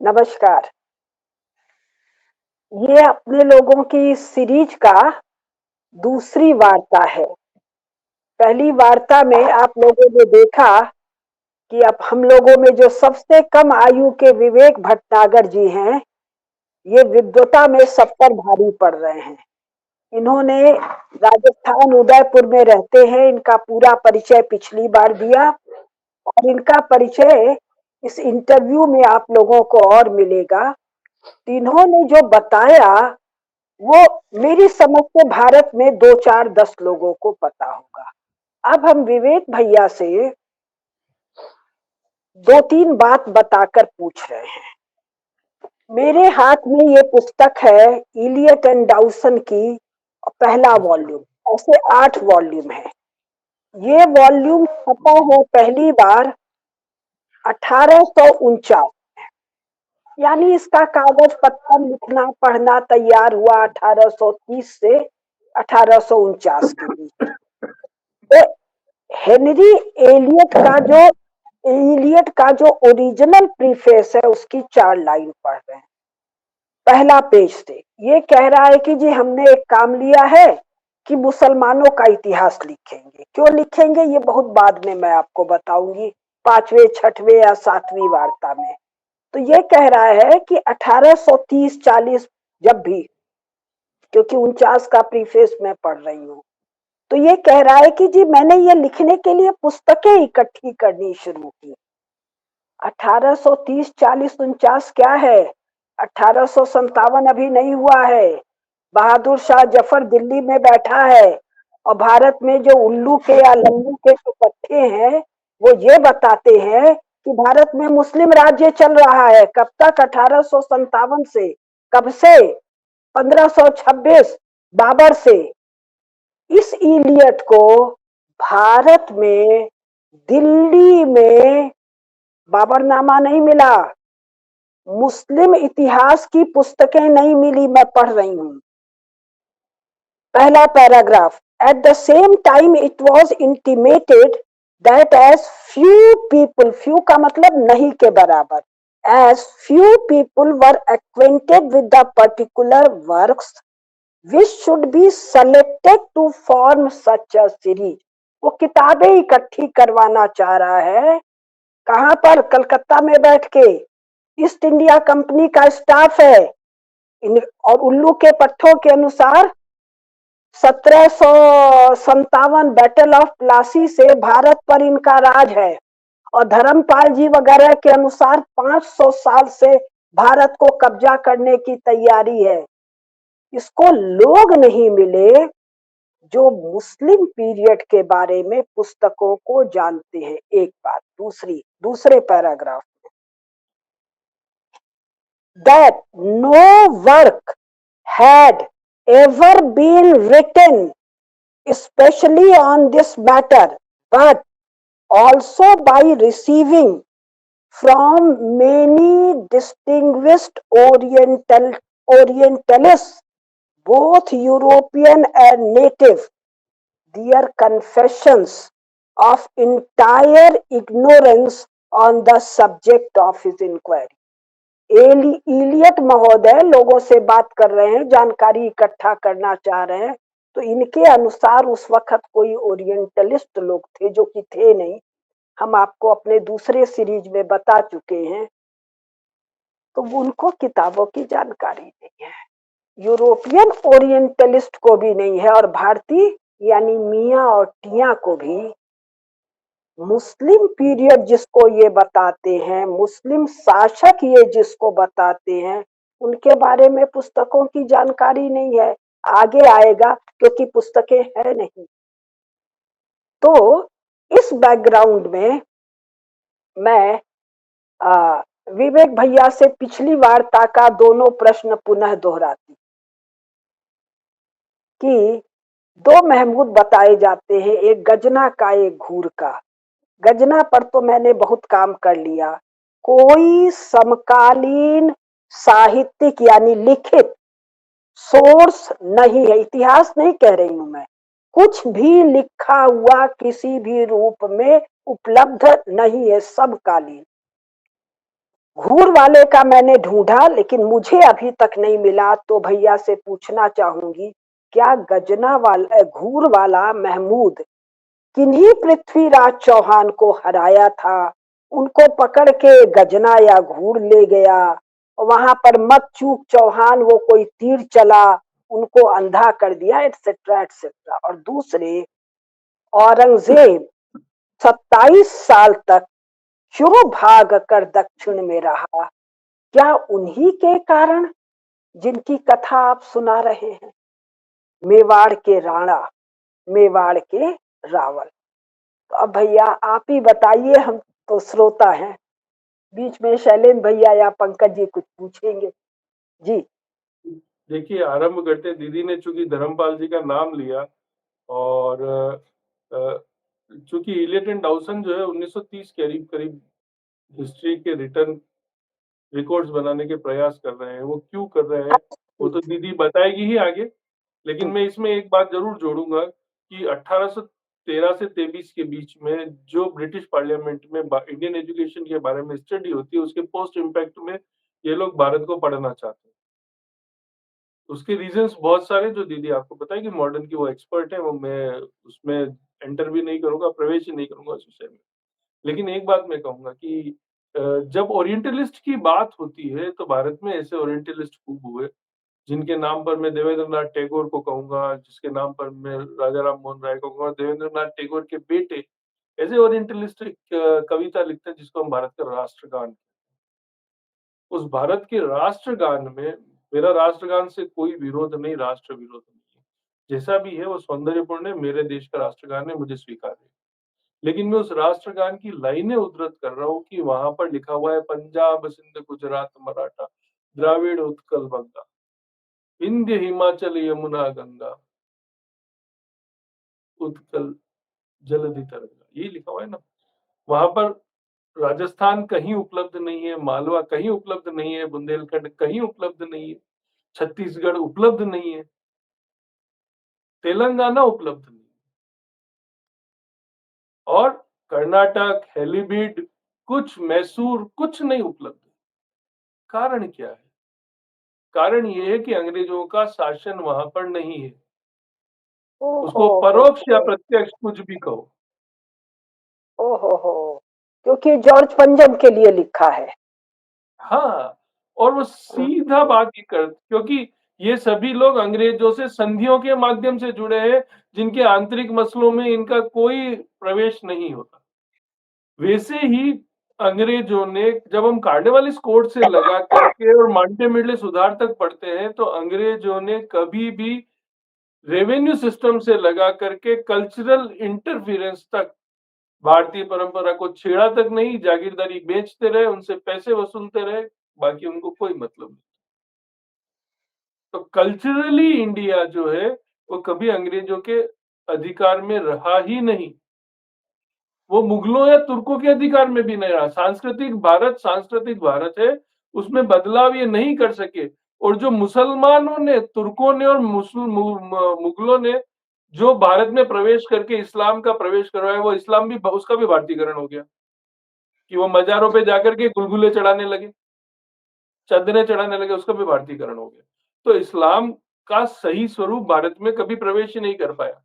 नमस्कार। ये अपने लोगों की सीरीज का दूसरी वार्ता है। पहली वार्ता में आप लोगों ने देखा कि अब हम लोगों में जो सबसे कम आयु के विवेक भटनागर जी हैं, ये विद्वता में सब पर भारी पड़ रहे हैं। इन्होंने राजस्थान उदयपुर में रहते हैं। इनका पूरा परिचय पिछली बार दिया और इनका परिचय इस इंटरव्यू में आप लोगों को और मिलेगा। इन्होंने जो बताया वो मेरी समझ से भारत में 2 4 10 लोगों को पता होगा। अब हम विवेक भैया से 2 3 बात बताकर पूछ रहे हैं। मेरे हाथ में ये पुस्तक है इलियट एंड डाउसन की, पहला वॉल्यूम। ऐसे 8 वॉल्यूम है। ये वॉल्यूम छपा है पहली बार 1849, यानी इसका कागज पत्थर लिखना पढ़ना तैयार हुआ 1830 से 1849 के बीच। तो हेनरी एलियट का जो ओरिजिनल प्रीफेस है उसकी 4 लाइन पढ़ रहे हैं। पहला पेज से ये कह रहा है कि जी हमने एक काम लिया है कि मुसलमानों का इतिहास लिखेंगे। क्यों लिखेंगे ये बहुत बाद में मैं आपको बताऊंगी, 5वें 6वें या 7वीं वार्ता में। तो ये कह रहा है कि 1830-40 जब भी, क्योंकि 49 का प्रीफेस मैं पढ़ रही हूँ, तो ये कह रहा है कि जी मैंने ये लिखने के लिए पुस्तकें इकट्ठी करनी शुरू की। 1830 40 49 क्या है, 1857 अभी नहीं हुआ है। बहादुर शाह जफर दिल्ली में बैठा है और भारत में जो उल्लू के या लल्लू के जो पट्टे हैं वो ये बताते हैं कि भारत में मुस्लिम राज्य चल रहा है। कब तक? 1857 से। कब से? 1526 बाबर से। इस इलियट को भारत में दिल्ली में बाबरनामा नहीं मिला, मुस्लिम इतिहास की पुस्तकें नहीं मिली। मैं पढ़ रही हूं पहला paragraph. At the same time it was intimated that as few people, few का मतलब नहीं के बराबर, as few people were acquainted with the particular works which should be selected to form such a series। वो किताबें इकट्ठी करवाना चाह रहा है। कहां पर? कलकत्ता में बैठ के। ईस्ट इंडिया कंपनी का स्टाफ है और उल्लू के पट्टों के अनुसार 1757 बैटल ऑफ प्लासी से भारत पर इनका राज है और धर्मपाल जी वगैरह के अनुसार 500 साल से भारत को कब्जा करने की तैयारी है। इसको लोग नहीं मिले जो मुस्लिम पीरियड के बारे में पुस्तकों को जानते हैं। एक बात। दूसरे पैराग्राफ में, that no work had ever been written specially on this matter, but also by receiving from many distinguished orientalist both European and native, their confessions of entire ignorance on the subject of his inquiry। Elliot महोदय लोगों से बात कर रहे हैं, जानकारी इकट्ठा करना चाह रहे हैं। तो इनके अनुसार उस वक्त कोई ओरिएंटलिस्ट लोग थे जो कि थे नहीं, हम आपको अपने दूसरे सीरीज में बता चुके हैं। तो उनको किताबों की जानकारी नहीं है, यूरोपियन ओरिएंटलिस्ट को भी नहीं है, और भारतीय यानी मियाँ और टिया को भी मुस्लिम पीरियड जिसको ये बताते हैं, मुस्लिम शासक ये जिसको बताते हैं, उनके बारे में पुस्तकों की जानकारी नहीं है। आगे आएगा क्योंकि पुस्तकें है नहीं। तो इस बैकग्राउंड में मैं विवेक भैया से पिछली वार्ता का दोनों प्रश्न पुनः दोहराती कि 2 महमूद बताए जाते हैं, एक गजना का एक घूर का। गजना पर तो मैंने बहुत काम कर लिया। कोई समकालीन साहित्यिक यानी लिखित सोर्स नहीं है, इतिहास नहीं कह रही हूं मैं, कुछ भी लिखा हुआ किसी भी रूप में उपलब्ध नहीं है, समकालीन। घूर वाले का मैंने ढूंढा लेकिन मुझे अभी तक नहीं मिला, तो भैया से पूछना चाहूंगी, क्या गजना वाला घूर वाला महमूद किन्हीं पृथ्वीराज चौहान को हराया था? उनको पकड़ के गजना या घूर ले गया, वहां पर मत चूक चौहान वो कोई तीर चला, उनको अंधा कर दिया, एटसेट्रा एटसेट्रा। और दूसरे, औरंगजेब 27 साल तक क्यों भाग कर दक्षिण में रहा? क्या उन्हीं के कारण जिनकी कथा आप सुना रहे हैं? मेवाड़ के राणा, मेवाड़ के रावल। तो अब भैया आप ही बताइए, हम तो श्रोता हैं, बीच में शैलेंद्र भैया या पंकज जी कुछ पूछेंगे। जी। देखिए, आरंभ करते दीदी ने चूंकि धर्मपाल जी का नाम लिया, और चूंकि इलियट एंड डाउसन जो है 1930 के करीब करीब हिस्ट्री के रिटर्न रिकॉर्ड्स बनाने के प्रयास कर रहे हैं। वो क्यों कर रहे हैं वो तो दीदी बताएगी ही आगे, लेकिन जी। मैं इसमें एक बात जरूर जोड़ूंगा कि 1813 से 23 के बीच में जो ब्रिटिश पार्लियामेंट में इंडियन एजुकेशन के बारे में स्टडी होती है, उसके पोस्ट इम्पैक्ट में ये लोग भारत को पढ़ना चाहते हैं। उसके रीजंस बहुत सारे, जो दीदी आपको बताया कि मॉडर्न की वो एक्सपर्ट है, वो मैं उसमें एंटर भी नहीं करूंगा, प्रवेश ही नहीं करूंगा उस विषय में। लेकिन एक बात मैं कहूंगा कि जब ओरिएंटलिस्ट की बात होती है तो भारत में ऐसे ओरिएंटलिस्ट खूब हुए, जिनके नाम पर मैं देवेंद्रनाथ टैगोर को कहूंगा, जिसके नाम पर मैं राजा राम मोहन राय को कहूंगा। देवेंद्रनाथ टैगोर के बेटे ऐसे ओरिएंटलिस्ट एक कविता लिखते हैं जिसको हम भारत का राष्ट्रगान। उस भारत के राष्ट्रगान में, मेरा राष्ट्रगान से कोई विरोध नहीं, राष्ट्र विरोध नहीं है, जैसा भी है वो सौंदर्यपूर्ण है, मेरे देश का राष्ट्रगान है, मुझे स्वीकार है। लेकिन मैं उस राष्ट्रगान की लाइनें उद्धृत कर रहा हूँ कि वहां पर लिखा हुआ है, पंजाब सिंध गुजरात मराठा द्राविड़ उत्कल बंगा, विंध्य हिमाचल यमुना गंगा, उत्कल जलधि तरंगा, ये लिखा हुआ है ना। वहां पर राजस्थान कहीं उपलब्ध नहीं है, मालवा कहीं उपलब्ध नहीं है, बुंदेलखंड कहीं उपलब्ध नहीं है, छत्तीसगढ़ उपलब्ध नहीं है, तेलंगाना उपलब्ध नहीं, और कर्नाटक, हेलीबीड, कुछ मैसूर, कुछ नहीं उपलब्ध है। कारण क्या है? कारण ये है कि अंग्रेजों का शासन वहां पर नहीं है। ओ उसको परोक्ष या प्रत्यक्ष कुछ भी कहो। हो, क्योंकि जॉर्ज पंजम के लिए लिखा है। हाँ, और वो सीधा बात ही कर, क्योंकि ये सभी लोग अंग्रेजों से संधियों के माध्यम से जुड़े हैं, जिनके आंतरिक मसलों में इनका कोई प्रवेश नहीं होता। वैसे ही अंग्रेजों ने, जब हम कार्नवालिस कोड से लगा करके और मांटे मिडले सुधार तक पढ़ते हैं, तो अंग्रेजों ने कभी भी रेवेन्यू सिस्टम से लगा करके कल्चरल इंटरफियरेंस तक भारतीय परंपरा को छेड़ा तक नहीं। जागीरदारी बेचते रहे, उनसे पैसे वसूलते रहे, बाकी उनको कोई मतलब नहीं। तो कल्चरली इंडिया जो है वो कभी अंग्रेजों के अधिकार में रहा ही नहीं। वो मुगलों या तुर्कों के अधिकार में भी नहीं रहा। सांस्कृतिक भारत है, उसमें बदलाव ये नहीं कर सके। और जो मुसलमानों ने, तुर्कों ने और मुगलों ने जो भारत में प्रवेश करके इस्लाम का प्रवेश करवाया, वो इस्लाम भी, उसका भी भारतीकरण हो गया कि वो मजारों पे जाकर के गुलगुले चढ़ाने लगे, चादरें चढ़ाने लगे, उसका भी भारतीकरण हो गया। तो इस्लाम का सही स्वरूप भारत में कभी प्रवेश ही नहीं कर पाया,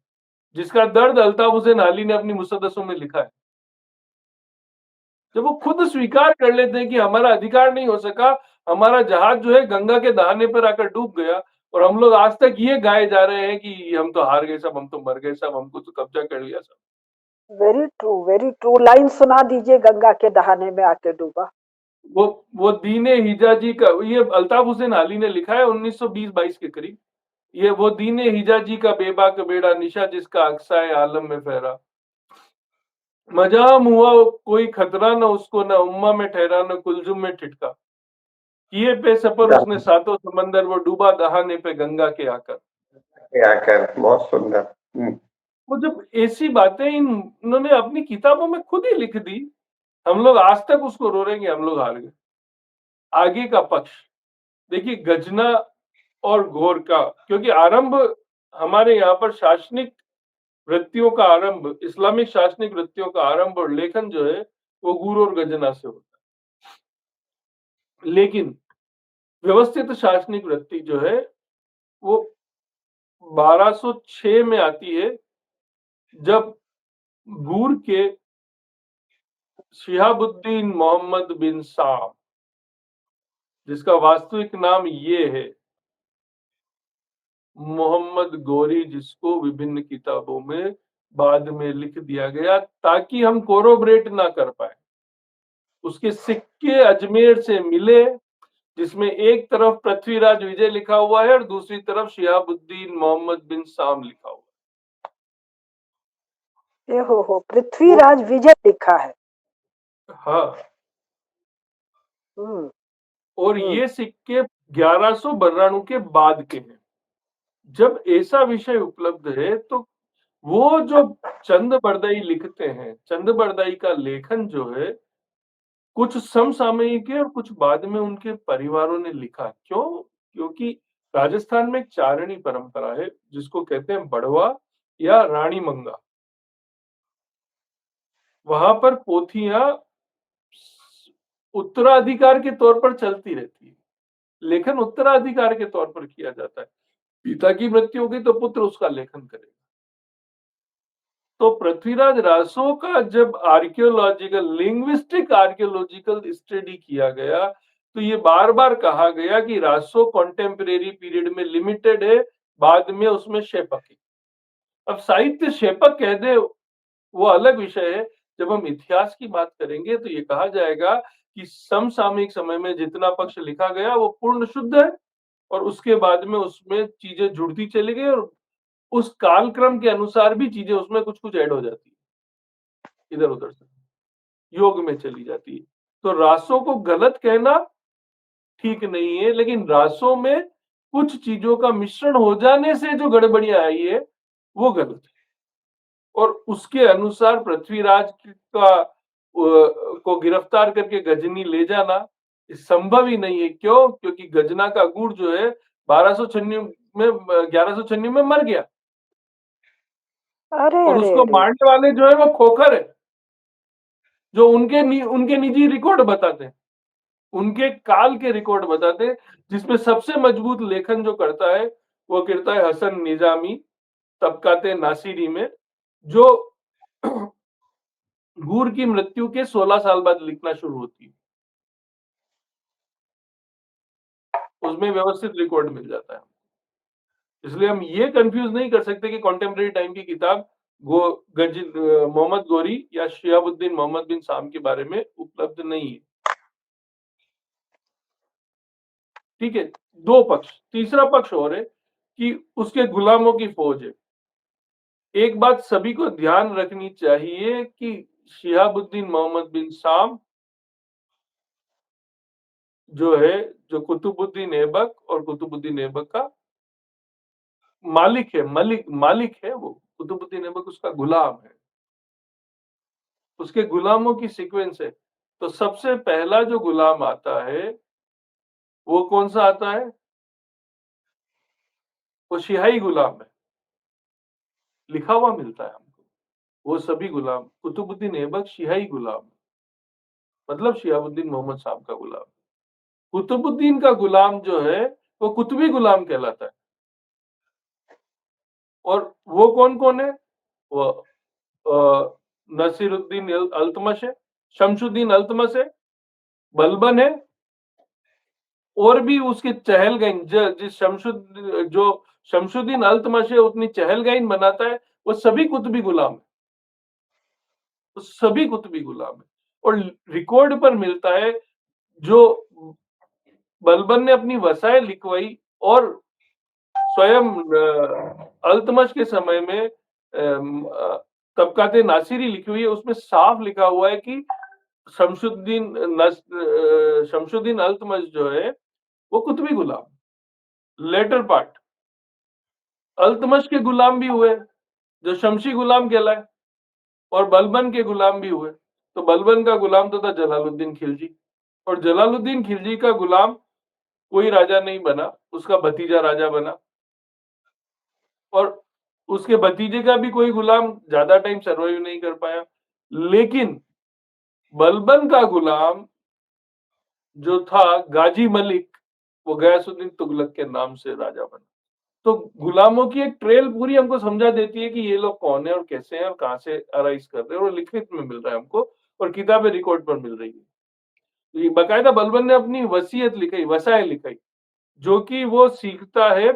जिसका दर्द अल्ताफ हुसैन अली ने अपनी मुसद्दसों में लिखा है। जब वो खुद स्वीकार कर लेते हैं कि हमारा अधिकार नहीं हो सका, हमारा जहाज जो है गंगा के दहाने पर आकर डूब गया, और हम लोग आज तक ये गाए जा रहे हैं कि हम तो हार गए सब, हम तो मर गए सब, हमको तो कब्जा कर लिया सब। वेरी ट्रू लाइन सुना दीजिए, गंगा के दहाने में आके डूबा। वो दीने हिजाजी का, ये अल्ताफ हुसैन अली ने लिखा है 1920-22 के करीब। ये वो दीने हिजाजी का बेबाक बेड़ा निशा, जिसका अक्साए आलम में फहरा, मजाम हुआ कोई खतरा न उसको, न उम्मा में ठहरा, न कुलजुम में ठिठका, किए पे सफर उसने सातों समंदर, वो डूबा दहाने पे गंगा के आकर। आकर बहुत सुंदर। वो जब ऐसी बातें इन्होंने अपनी किताबों में खुद ही लिख दी, हम लोग आज तक उसको रो रहे हैं कि हम लोग हार गए। आगे का पक्ष देखिए, गजना और घोर का, क्योंकि आरंभ हमारे यहाँ पर शासनिक वृत्तियों का आरंभ, इस्लामिक शासनिक वृत्तियों का आरंभ और लेखन जो है वो गुर और गजना से होता है। लेकिन व्यवस्थित शासनिक वृत्ति जो है वो 1206 में आती है, जब गूर के शिहाबुद्दीन मोहम्मद बिन साम, जिसका वास्तविक नाम ये है मोहम्मद गौरी, जिसको विभिन्न किताबों में बाद में लिख दिया गया ताकि हम कोरोबरेट ना कर पाए। उसके सिक्के अजमेर से मिले, जिसमें एक तरफ पृथ्वीराज विजय लिखा हुआ है और दूसरी तरफ शिहाबुद्दीन मोहम्मद बिन साम लिखा हुआ ये हो पृथ्वीराज विजय लिखा है। हाँ, और ये सिक्के 1100 बर्राणु के बाद के हैं। जब ऐसा विषय उपलब्ध है तो वो जो चंद बरदाई लिखते हैं, चंद बरदाई का लेखन जो है कुछ समसामयिक है और कुछ बाद में उनके परिवारों ने लिखा। क्यों? क्योंकि राजस्थान में एक चारणी परंपरा है जिसको कहते हैं बड़वा या रानी मंगा। वहां पर पोथियां उत्तराधिकार के तौर पर चलती रहती है, लेखन उत्तराधिकार के तौर पर किया जाता है। पिता की मृत्यु हो गई तो पुत्र उसका लेखन करेगा। तो पृथ्वीराज रासो का जब आर्कियोलॉजिकल लिंग्विस्टिक आर्कियोलॉजिकल स्टडी किया गया तो ये बार बार कहा गया कि रासो कॉन्टेम्परेरी पीरियड में लिमिटेड है, बाद में उसमें शेपक है। अब साहित्य शेपक कह दे वो अलग विषय है। जब हम इतिहास की बात करेंगे तो ये कहा जाएगा कि समसामयिक समय में जितना पक्ष लिखा गया वो पूर्ण शुद्ध है और उसके बाद में उसमें चीजें जुड़ती चली गई और उस कालक्रम के अनुसार भी चीजें उसमें कुछ कुछ ऐड हो जाती है, इधर उधर से योग में चली जाती है। तो रासों को गलत कहना ठीक नहीं है, लेकिन रासों में कुछ चीजों का मिश्रण हो जाने से जो गड़बड़ियां आई है वो गलत है और उसके अनुसार पृथ्वीराज का को गिरफ्तार करके गजनी ले जाना संभव ही नहीं है। क्यों? क्योंकि गजना का गुड़ जो है 1196 में मर गया और उसको मारने वाले जो है वो खोखर है, जो उनके निजी रिकॉर्ड बताते हैं, उनके काल के रिकॉर्ड बताते हैं, जिसमें सबसे मजबूत लेखन जो करता है वो करता है हसन निजामी तबकाते नासिरी में, जो गूर की मृत्यु के 16 साल बाद लिखना शुरू होती है। उसमें व्यवस्थित रिकॉर्ड मिल जाता है। इसलिए हम ये कंफ्यूज नहीं कर सकते कि कॉन्टेम्परेरी टाइम की किताब मोहम्मद गौरी या शिहाबुद्दीन मोहम्मद बिन साम के बारे में उपलब्ध नहीं है। ठीक है, दो पक्ष। तीसरा पक्ष और है कि उसके गुलामों की फौज है। एक बात सभी को ध्यान रखनी चाहिए कि शिहाबुद्दीन मोहम्मद बिन साम जो है, जो कुतुबुद्दीन ऐबक और कुतुबुद्दीन ऐबक का मालिक है, मालिक है, वो कुतुबुद्दीन ऐबक उसका गुलाम है, उसके गुलामों की सीक्वेंस है। तो सबसे पहला जो गुलाम आता है वो कौन सा आता है? वो शिहाई गुलाम है, लिखा हुआ मिलता है हमको। वो सभी गुलाम कुतुबुद्दीन ऐबक शिहाई गुलाम, मतलब शिहाबुद्दीन मोहम्मद साहब का गुलाम। कुतुबुद्दीन का गुलाम जो है वो कुतुबी गुलाम कहलाता है। और वो कौन कौन है? वो नसीरुद्दीन अल्तमश है, शमशुद्दीन अल्तमश है, बलबन है, और भी उसके चहलगाइन जो शमशुद्दीन अल्तमश है उतनी चहलगाइन बनाता है, वो सभी कुतुबी गुलाम है, वो सभी कुतुबी गुलाम है। और रिकॉर्ड पर मिलता है जो बलबन ने अपनी वसाए लिखवाई और स्वयं अल्तमश के समय में तबकाते नासिरी लिखी हुई है, उसमें साफ लिखा हुआ है कि शमशुद्दीन अल्तमश जो है वो कुतुबी गुलाम। लेटर पार्ट अल्तमश के गुलाम भी हुए जो शमशी गुलाम कहलाए और बलबन के गुलाम भी हुए। तो बलबन का गुलाम तो था जलालुद्दीन खिलजी, और जलालुद्दीन खिलजी का गुलाम कोई राजा नहीं बना, उसका भतीजा राजा बना। और उसके भतीजे का भी कोई गुलाम ज्यादा टाइम सर्वाइव नहीं कर पाया। लेकिन बलबन का गुलाम जो था गाजी मलिक, वो गयासुद्दीन तुगलक के नाम से राजा बना। तो गुलामों की एक ट्रेल पूरी हमको समझा देती है कि ये लोग कौन है और कैसे हैं और कहाँ से अराइज कर रहे हैं, और लिखित में मिल रहा है हमको और किताबें रिकॉर्ड पर मिल रही है। ये बाकायदा बलबन ने अपनी वसीयत लिखाई, वसाया लिखाई, जो कि वो सीखता है।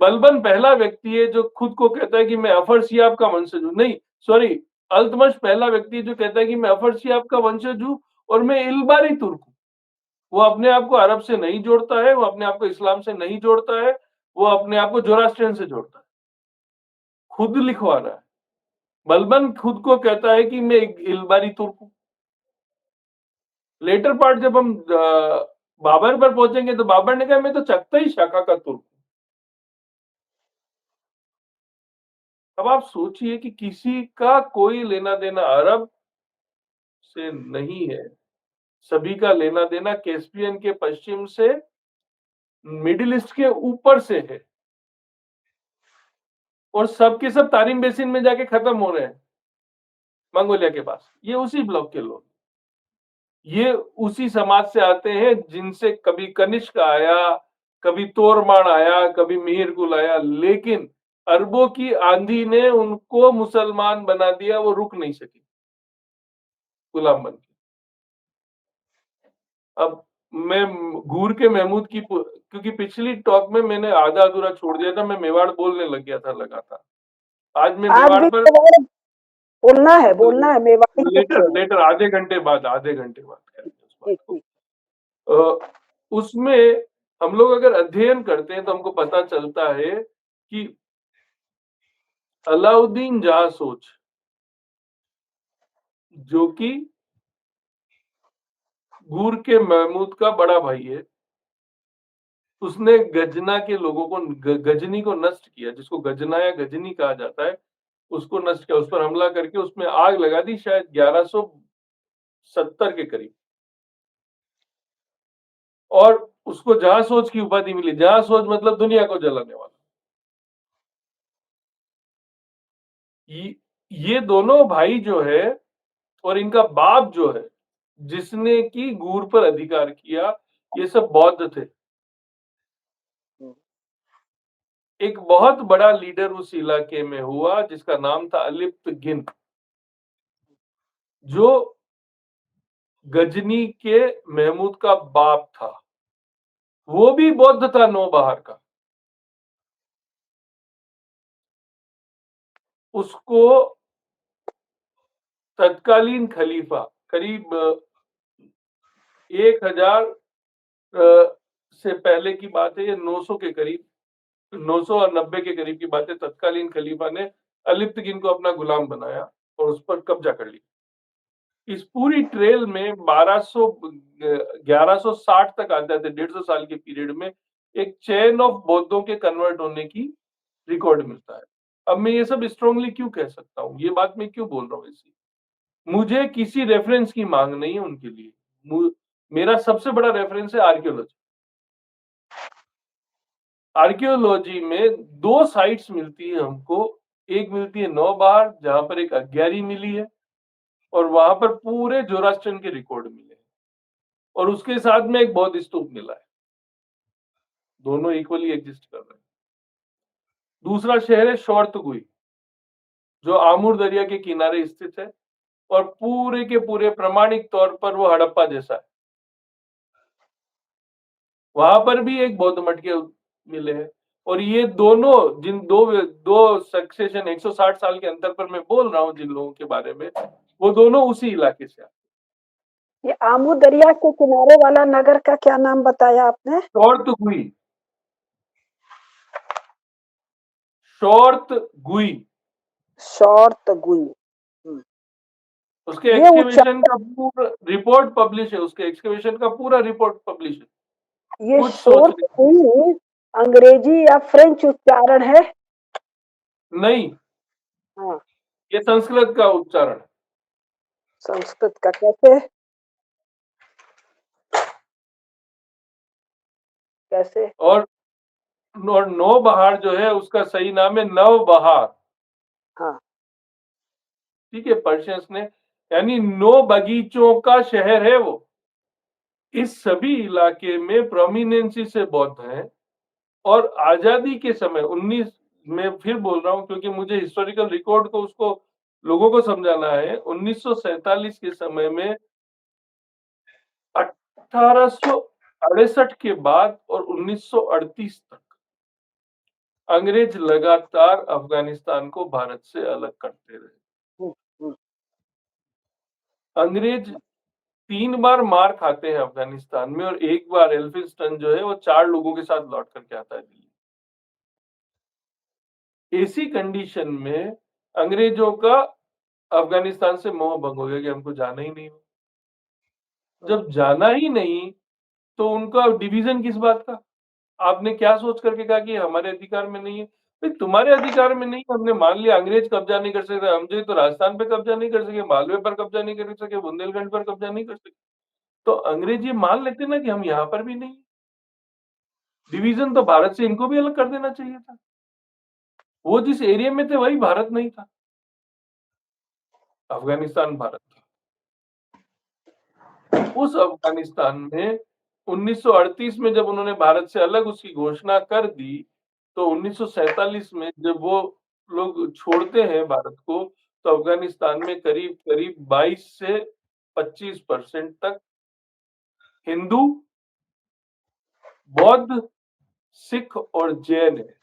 बलबन पहला व्यक्ति है जो खुद को कहता है कि मैं अफरसियाब का वंशज हूं। नहीं, सॉरी, अल्तमश पहला व्यक्ति है जो कहता है कि मैं अफरसियाब का वंशज हूं और मैं इल्बारी तुर्क हूं। वो अपने आप को अरब से नहीं जोड़ता है, वो अपने आप को इस्लाम से नहीं जोड़ता है, वो अपने आप को जोरास्ट्रियन से जोड़ता है। खुद लिखवा रहा है। बलबन खुद को कहता है कि मैं एक इल्बारी तुर्क हूं। लेटर पार्ट जब हम बाबर पर पहुंचेंगे तो बाबर ने कहा मैं तो चगताई शाखा का तुर्क हूं। अब आप सोचिए कि किसी का कोई लेना देना अरब से नहीं है, सभी का लेना देना कैस्पियन के पश्चिम से, मिडिल ईस्ट के ऊपर से है, और सबके सब तारिम बेसिन में जाके खत्म हो रहे हैं मंगोलिया के पास। ये उसी ब्लॉक के लोग, ये उसी समाज से आते हैं जिनसे कभी कनिष्क आया, कभी तोरमान आया, कभी मिहिरकुल आया, लेकिन अरबों की आंधी ने उनको मुसलमान बना दिया, वो रुक नहीं सकी गुलाम बन के। अब मैं घूर के महमूद की, क्योंकि पिछली टॉक में मैंने आधा अधूरा छोड़ दिया था, मैं मेवाड़ बोलने लग गया था लगातार। आज मैं आज मेवाड़ भी पर मेवाड़ बोलना है मेवाड़ी को लेटर बोलना है। लेटर आधे घंटे बाद करेंगे उस बात ठीक को। ठीक। उसमें हम लोग अगर अध्ययन करते हैं तो हमको पता चलता है कि अलाउद्दीन जहां सोच, जो कि घूर के महमूद का बड़ा भाई है, उसने गजना के लोगों को, गजनी को नष्ट किया, जिसको गजना या गजनी कहा जाता है, उसको नष्ट किया, उस पर हमला करके उसमें आग लगा दी शायद 1170 के करीब, और उसको जहां सोच की उपाधि मिली। जहां सोच मतलब दुनिया को जलाने वाला। ये दोनों भाई जो है और इनका बाप जो है, जिसने की घूर पर अधिकार किया, ये सब बौद्ध थे। एक बहुत बड़ा लीडर उस इलाके में हुआ जिसका नाम था अलिप्त गिन, जो गजनी के महमूद का बाप था। वो भी बौद्ध था, नौबहार का। उसको तत्कालीन खलीफा, करीब 1000 से पहले की बात है, ये 900 के करीब, 900 और 90 के करीब की बात है, तत्कालीन खलीफा ने अलिप्त गिन को अपना गुलाम बनाया और उस पर कब्जा कर लिया। इस पूरी ट्रेल में 1160 तक आ जाते, 150 साल के पीरियड में एक चेन ऑफ बौद्धों के कन्वर्ट होने की रिकॉर्ड मिलता है। अब मैं ये सब स्ट्रांगली क्यों कह सकता हूँ, ये बात मैं क्यों बोल रहा हूँ ऐसी? मुझे किसी रेफरेंस की मांग नहीं है उनके लिए। मेरा सबसे बड़ा रेफरेंस है आर्कियोलॉजी। आर्कियोलॉजी में दो साइट्स मिलती है हमको। एक मिलती है नौबहार, जहां पर एक अग्यारी मिली है और वहां पर पूरे जोरास्ट्रन के रिकॉर्ड मिले हैं, और उसके साथ में एक बौद्ध स्तूप मिला है। दोनों इक्वली एग्जिस्ट कर रहे हैं। दूसरा शहर है शौर्तगुई, जो आमूर दरिया के किनारे स्थित है, और पूरे के पूरे प्रमाणिक तौर पर वो हड़प्पा जैसा है। वहां पर भी एक बौद्ध मठ के मिले हैं। और ये दोनों, जिन दो दो सक्सेशन 160 साल के अंतर पर मैं बोल रहा हूं जिन लोगों के बारे में, वो दोनों उसी इलाके से आते। ये आमू दरिया के किनारे वाला नगर का क्या नाम बताया आपने? शौर्तगुई। शौर्तगुई। शौर्तगुई। उसके ये एक्सकेवेशन का पूरा रिपोर्ट पब्लिश है, उसके एक्सकेवेशन का पूरा रिपोर्ट पब्लिश है। ये कुछ शौर्तगुई अंग्रेजी या फ्रेंच उच्चारण है? नहीं, हाँ, ये संस्कृत का उच्चारण है। संस्कृत का कैसे? कैसे? और नौबहार जो है उसका सही नाम है नवबहार। हाँ, ठीक है, पर्शियंस ने, यानी 9 बगीचों का शहर है वो। इस सभी इलाके में प्रोमिनेंसी से बौद्ध हैं और आजादी के समय 19 मैं फिर बोल रहा हूं क्योंकि मुझे हिस्टोरिकल रिकॉर्ड को उसको लोगों को समझाना है। 1947 के समय में 1868 के बाद और 1938 तक अंग्रेज लगातार अफगानिस्तान को भारत से अलग करते रहे। अंग्रेज 3 बार मार खाते हैं अफगानिस्तान में और एक बार एल्फिंस्टन जो है वो 4 लोगों के साथ लौट करके आता है दिल्ली। ऐसी कंडीशन में अंग्रेजों का अफगानिस्तान से मोह भंग हो गया कि हमको जाना ही नहीं। जब जाना ही नहीं तो उनका डिवीजन किस बात का? आपने क्या सोच करके कहा कि हमारे अधिकार में नहीं है? भाई तुम्हारे अधिकार में नहीं, हमने मान लिया अंग्रेज कब्जा नहीं कर सकते, हम जो तो राजस्थान पे कब्जा नहीं कर सके, मालवे पर कब्जा नहीं कर सके, बुंदेलखंड पर कब्जा नहीं कर सके, तो अंग्रेज ये मान लेते ना कि हम यहाँ पर भी नहीं। डिवीजन तो भारत से इनको भी अलग कर देना चाहिए था। वो जिस एरिया में थे वही भारत नहीं था, अफगानिस्तान भारत था। उस अफगानिस्तान में 1938 में जब उन्होंने भारत से अलग उसकी घोषणा कर दी, तो 1947 में जब वो लोग छोड़ते हैं भारत को, तो अफगानिस्तान में करीब-करीब 22 से 25% तक हिंदू, बौद्ध, सिख और जैन है।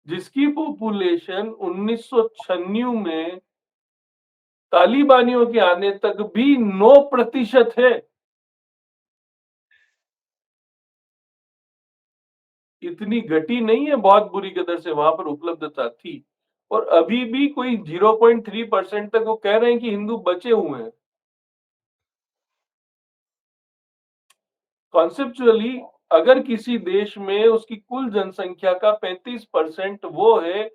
जिसकी पॉपुलेशन 1996 में तालिबानियों के आने तक भी 9% है। इतनी घटी नहीं है, बहुत बुरी कदर से वहां पर उपलब्धता थी और अभी भी कोई 0.3% तक वो कह रहे हैं कि हिंदू बचे हुए हैं। कॉन्सेप्चुअली अगर किसी देश में उसकी कुल जनसंख्या का 35% वो है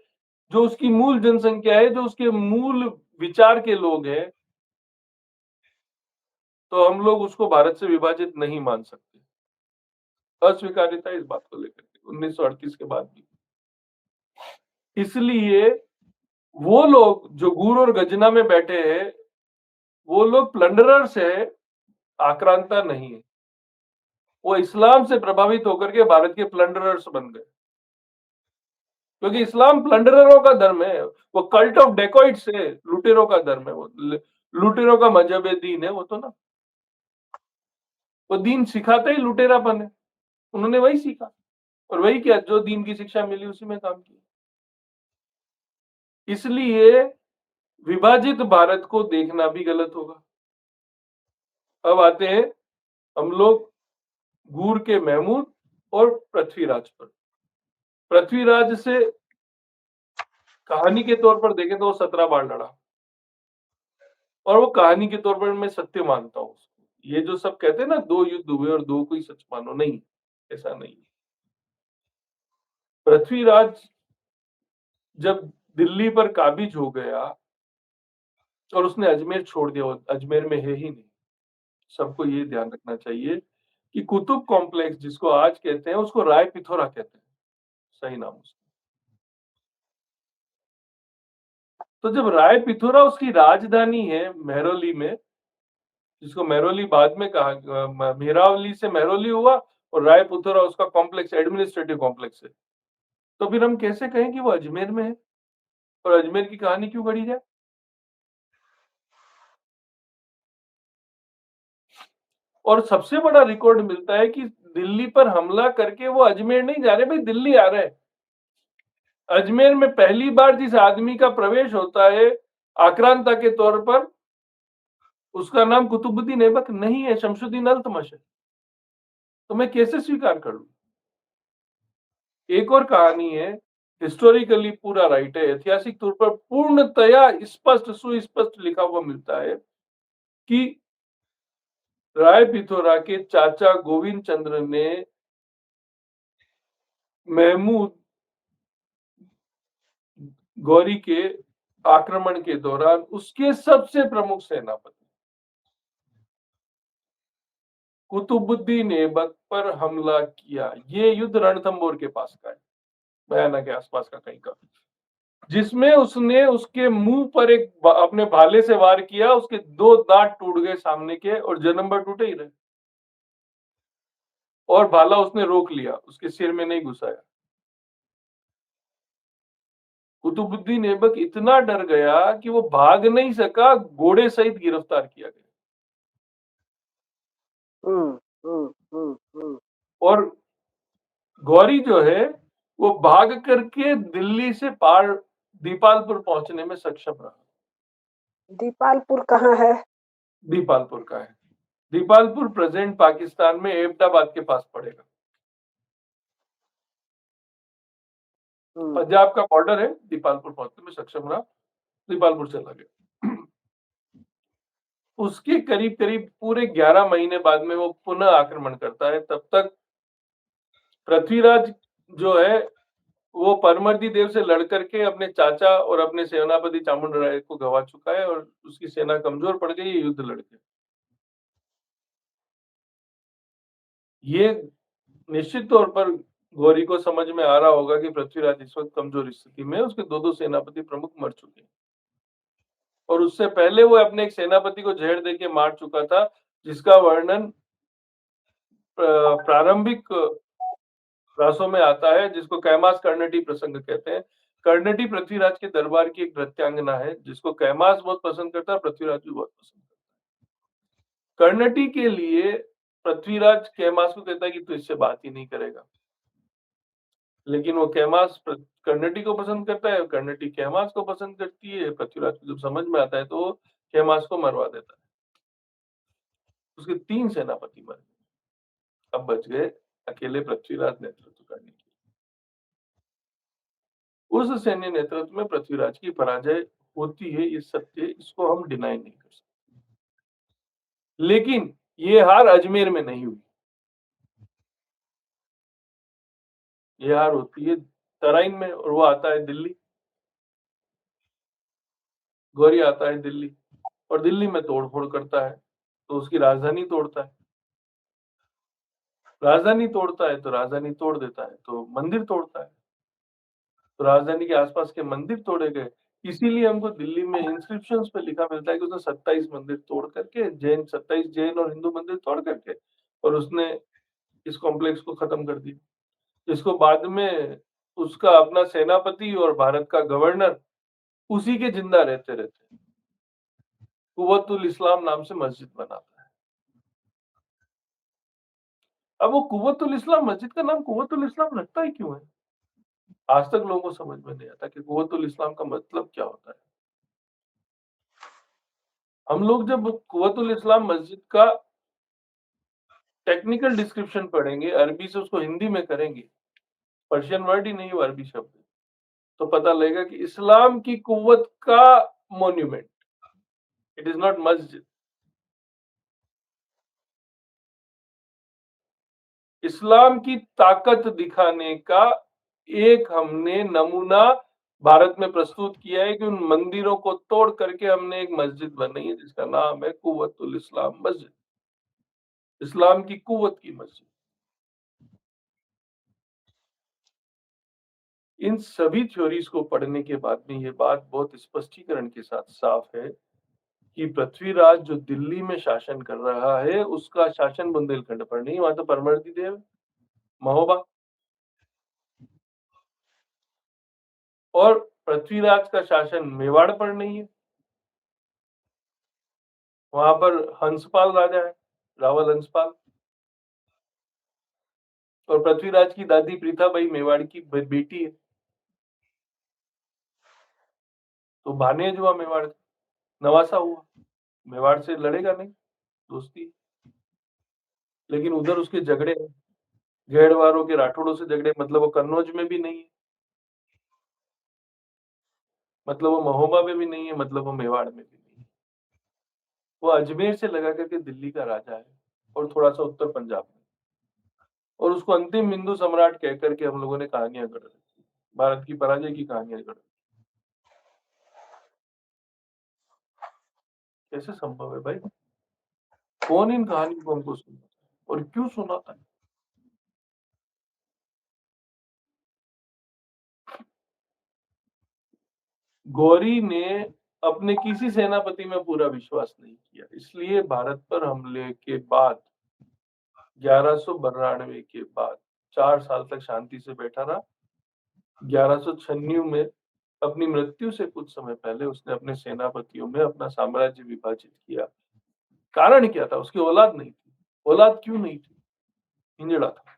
जो उसकी मूल जनसंख्या है, जो उसके मूल विचार के लोग हैं, तो हम लोग उसको भारत से विभाजित नहीं मान सकते। अस्वीकार्यता इस बात को लेकर के 1938 के बाद भी। इसलिए वो लोग जो गूर और गजना में बैठे हैं, वो लोग प्लंडरर्स है, आक्रांता नहीं है। वो इस्लाम से प्रभावित होकर के भारत के प्लंडरर्स बन गए, क्योंकि इस्लाम प्लंडररों का धर्म है। वो कल्ट ऑफ डेकॉइट्स है, लुटेरों का धर्म है। वो लुटेरों का मजहब है, दीन है वो तो ना। वो दीन सिखाते ही लुटेरापन है। उन्होंने वही सीखा और वही किया, जो दीन की शिक्षा मिली उसी में काम किया। इसलिए विभाजित भारत को देखना भी गलत होगा। अब आते हैं हम लोग गूर के महमूद और पृथ्वीराज पर। पृथ्वीराज से कहानी के तौर पर देखें तो वो 17 बार लड़ा और वो कहानी के तौर पर मैं सत्य मानता हूं उसको। ये जो सब कहते हैं ना 2 युद्ध हुए और 2 को ही सच मानो, नहीं, ऐसा नहीं। पृथ्वीराज जब दिल्ली पर काबिज हो गया और उसने अजमेर छोड़ दिया, अजमेर में है ही नहीं। सबको ये ध्यान रखना चाहिए कि कुतुब कॉम्प्लेक्स जिसको आज कहते हैं उसको राय पिथौरा कहते हैं, सही नाम उसका। तो जब राय पिथौरा उसकी राजधानी है मेहरौली में, जिसको मेहरौली बाद में कहा, मेहरावली से मेहरौली हुआ और राय पिथौरा उसका कॉम्प्लेक्स, एडमिनिस्ट्रेटिव कॉम्प्लेक्स है, तो फिर हम कैसे कहें कि वो अजमेर में है और अजमेर की कहानी क्यों गढ़ी जाए? और सबसे बड़ा रिकॉर्ड मिलता है कि दिल्ली पर हमला करके वो अजमेर नहीं जा रहे भाई, दिल्ली आ रहे हैं। अजमेर में पहली बार जिस आदमी का प्रवेश होता है आक्रांता के तौर पर, उसका नाम कुतुबुद्दीन ऐबक नहीं है, शमसुद्दीन अल्तमश है। तो मैं कैसे स्वीकार कर लूं? एक और कहानी है, हिस्टोरिकली पूरा राइट है, ऐतिहासिक तौर पर पूर्णतया स्पष्ट सुस्पष्ट लिखा हुआ मिलता है कि राय पिथौरा के चाचा गोविंद चंद्र ने महमूद गौरी के आक्रमण के दौरान उसके सबसे प्रमुख सेनापति कुतुबुद्दीन ऐबक पर हमला किया। ये युद्ध रणथंबोर के पास का है, बयाना के आसपास का कहीं का। जिसमें उसने उसके मुंह पर अपने भाले से वार किया, उसके 2 दांत टूट गए सामने के और जन्मभर टूटे ही रहे। और भाला उसने रोक लिया, उसके सिर में नहीं घुसाया। कुतुबुद्दीन ऐबक इतना डर गया कि वो भाग नहीं सका, घोड़े सहित गिरफ्तार किया गया। और गौरी जो है वो भाग करके दिल्ली से पार दीपालपुर पहुंचने में सक्षम रहा। दीपालपुर कहाँ है? दीपालपुर का है। दीपालपुर प्रेजेंट पाकिस्तान में एबटाबाद के पास पड़ेगा। पंजाब का बॉर्डर है। दीपालपुर पहुंचने में सक्षम रहा, दीपालपुर चला गया। उसके करीब करीब पूरे 11 महीने बाद में वो पुनः आक्रमण करता है। तब तक पृथ्वीराज जो है वो परमर्दी देव से लड़ करके अपने चाचा और अपने सेनापति चामुंडराय को गवा चुका है और उसकी सेना कमजोर पड़ गई युद्ध लड़के। ये निश्चित तौर पर गौरी को समझ में आ रहा होगा कि पृथ्वीराज इस वक्त कमजोर स्थिति में है। उसके दो सेनापति प्रमुख मर चुके हैं और उससे पहले वो अपने एक सेनापति को जहर देके मार चुका था, जिसका वर्णन प्रारंभिक रासों में आता है, जिसको कैमास कर्णटी प्रसंग कहते हैं। कर्णटी पृथ्वीराज के दरबार की एक नृत्यांगना है जिसको कैमास बहुत पसंद करता है, पृथ्वीराज भी बहुत पसंद करता है। कर्णटी के लिए पृथ्वीराज कैमास को कहता है कि तू इससे बात ही नहीं करेगा, लेकिन वो कैमास कर्णटी को पसंद करता है, कर्णटी कैमास को पसंद करती है। पृथ्वीराज को जब समझ में आता है तो कैमास को मरवा देता है। उसके 3 सेनापति मर गए, अब बच गए अकेले पृथ्वीराज नेतृत्व करने के। उस सैन्य नेतृत्व में पृथ्वीराज की पराजय होती है, ये सत्य, इसको हम डिनाई नहीं कर सकते। लेकिन ये हार अजमेर में नहीं हुई, ये हार होती है तराइन में और वो आता है दिल्ली। गौरी आता है दिल्ली और दिल्ली में तोड़फोड़ करता है, तो उसकी राजधानी तोड़ता है। राजधानी तोड़ता है तो राजधानी तोड़ देता है तो मंदिर तोड़ता है, तो राजधानी के आसपास के मंदिर तोड़े गए। इसीलिए हमको दिल्ली में इंस्क्रिप्शंस पे लिखा मिलता है कि उसने 27 मंदिर तोड़ करके, 27 जैन और हिंदू मंदिर तोड़ करके और उसने इस कॉम्प्लेक्स को खत्म कर दिया। इसको बाद में उसका अपना सेनापति और भारत का गवर्नर उसी के जिंदा रहते रहते कुव्वतुल इस्लाम नाम से मस्जिद बनाता है। अब वो कुव्वतुल इस्लाम मस्जिद का नाम कुव्वतुल इस्लाम रखता ही क्यों है, आज तक लोगों को समझ में नहीं आता कि कुव्वतुल इस्लाम का मतलब क्या होता है। हम लोग जब कुव्वतुल इस्लाम मस्जिद का टेक्निकल डिस्क्रिप्शन पढ़ेंगे, अरबी से उसको हिंदी में करेंगे, पर्शियन वर्ड ही नहीं वो अरबी शब्द, तो पता लगेगा कि इस्लाम की कुव्वत का मॉन्यूमेंट, इट इज नॉट मस्जिद। इस्लाम की ताकत दिखाने का एक हमने नमूना भारत में प्रस्तुत किया है कि उन मंदिरों को तोड़ करके हमने एक मस्जिद बनाई है जिसका नाम है कुव्वतुल इस्लाम मस्जिद, इस्लाम की कुव्वत की मस्जिद। इन सभी थ्योरीज को पढ़ने के बाद में ये बात बहुत स्पष्टीकरण के साथ साफ है कि पृथ्वीराज जो दिल्ली में शासन कर रहा है उसका शासन बुंदेलखंड पर नहीं, वहां तो परमर्दी देव, महोबा, और पृथ्वीराज का शासन मेवाड़ पर नहीं है, वहां पर हंसपाल राजा है, रावल हंसपाल। और पृथ्वीराज की दादी प्रीताबाई मेवाड़ की बेटी है, तो भानेज हुआ मेवाड़ का, नवासा हुआ, मेवाड़ से लड़ेगा नहीं, दोस्ती। लेकिन उधर उसके झगड़े हैं, घेड़वारों के राठौड़ों से झगड़े, मतलब वो कन्नौज में भी नहीं है, मतलब वो महोबा में भी नहीं है, मतलब वो मेवाड़ में भी नहीं है। वो अजमेर से लगा करके दिल्ली का राजा है और थोड़ा सा उत्तर पंजाब में, और उसको अंतिम हिंदू सम्राट कह करके हम लोगों ने कहानियां गढ़ रखी, भारत की पराजय की कहानियां गढ़। कैसे संभव है भाई? कौन इन कहानियों को हमको सुनाता है और क्यों सुनाता है? गौरी ने अपने किसी सेनापति में पूरा विश्वास नहीं किया, इसलिए भारत पर हमले के बाद 1192 के बाद 4 साल तक शांति से बैठा रहा। 1196 में अपनी मृत्यु से कुछ समय पहले उसने अपने सेनापतियों में अपना साम्राज्य विभाजित किया। कारण क्या था? उसकी औलाद नहीं थी। औलाद क्यों नहीं थी? हिंजड़ा था,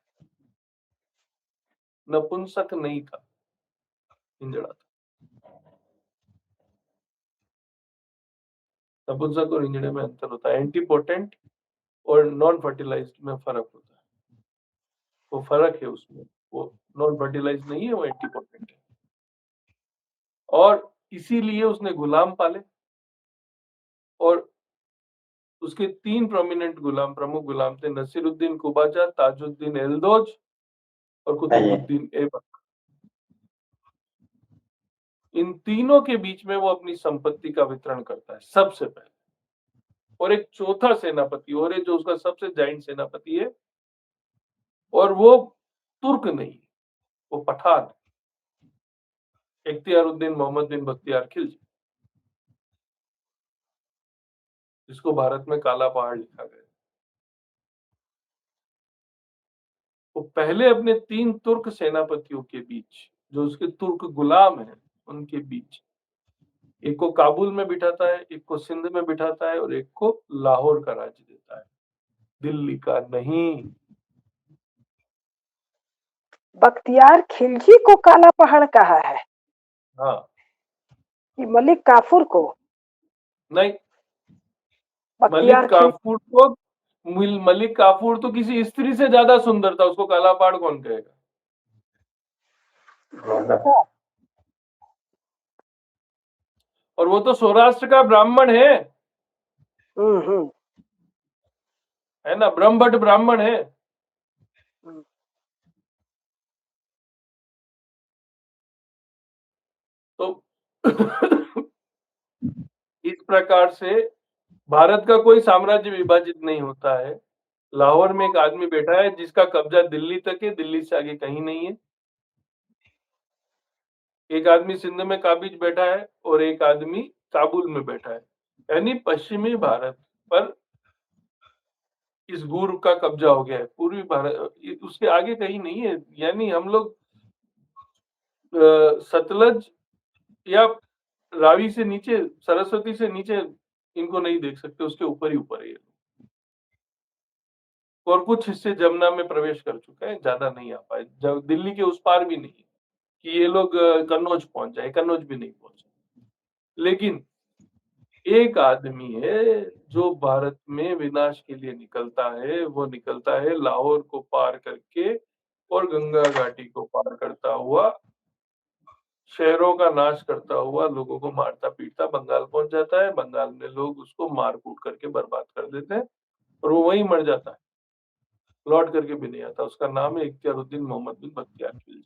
नपुंसक नहीं था, हिंजड़ा था। नपुंसक और हिंजड़े में अंतर होता है, एंटीपोटेंट और नॉन फर्टिलाइज्ड में फर्क होता है। वो फर्क है उसमें, वो नॉन फर्टिलाइज्ड नहीं है, वो एंटीपोटेंट है। और इसीलिए उसने गुलाम पाले और उसके 3 प्रोमिनेंट गुलाम, प्रमुख गुलाम थे, नसीरुद्दीन कुबाचा, ताजुद्दीन एल्दोज और कुतुबुद्दीन ऐबक। इन तीनों के बीच में वो अपनी संपत्ति का वितरण करता है सबसे पहले। और एक चौथा सेनापति और है जो उसका सबसे जाइंट सेनापति है, और वो तुर्क नहीं, वो पठान, इख्तियारुद्दीन मोहम्मद बिन बख्तियार खिलजी, जिसको भारत में काला पहाड़ लिखा गया। वो पहले अपने 3 तुर्क सेनापतियों के बीच, जो उसके तुर्क गुलाम हैं, उनके बीच एक को काबुल में बिठाता है, एक को सिंध में बिठाता है और एक को लाहौर का राज्य देता है, दिल्ली का नहीं। बख्तियार खिलजी को काला पहाड़ कहा है? हाँ, कि मलिक काफूर को? नहीं, बख्तियार मलिक काफूर तो किसी स्त्री से ज्यादा सुंदर था, उसको काला पहाड़ कौन कहेगा? और वो तो सौराष्ट्र का ब्राह्मण है ना, ब्रह्मभट्ट ब्राह्मण है। तो इस प्रकार से भारत का कोई साम्राज्य विभाजित नहीं होता है। लाहौर में एक आदमी बैठा है जिसका कब्जा दिल्ली तक है, दिल्ली से आगे कहीं नहीं है। एक आदमी सिंध में काबिज बैठा है और एक आदमी काबुल में बैठा है, यानी पश्चिमी भारत पर इस गुर का कब्जा हो गया है। पूर्वी भारत उसके आगे कहीं नहीं है, यानी हम लोग सतलज या रावी से नीचे, सरस्वती से नीचे इनको नहीं देख सकते, उसके ऊपर ही ऊपर है। और कुछ हिस्से जमुना में प्रवेश कर चुके हैं, ज्यादा नहीं आ पाए, जब दिल्ली के उस पार भी नहीं कि ये लोग कन्नौज पहुंच जाए, कन्नौज भी नहीं पहुंचे। लेकिन एक आदमी है जो भारत में विनाश के लिए निकलता है, वो निकलता है लाहौर को पार करके और गंगा घाटी को पार करता हुआ, शहरों का नाश करता हुआ, लोगों को मारता पीटता बंगाल पहुंच जाता है। बंगाल में लोग उसको मार कूट करके बर्बाद कर देते हैं और वो वहीं मर जाता है, लौट करके भी नहीं आता। उसका नाम है इख्तियारुद्दीन मोहम्मद बिन बख्तियार खिलजी।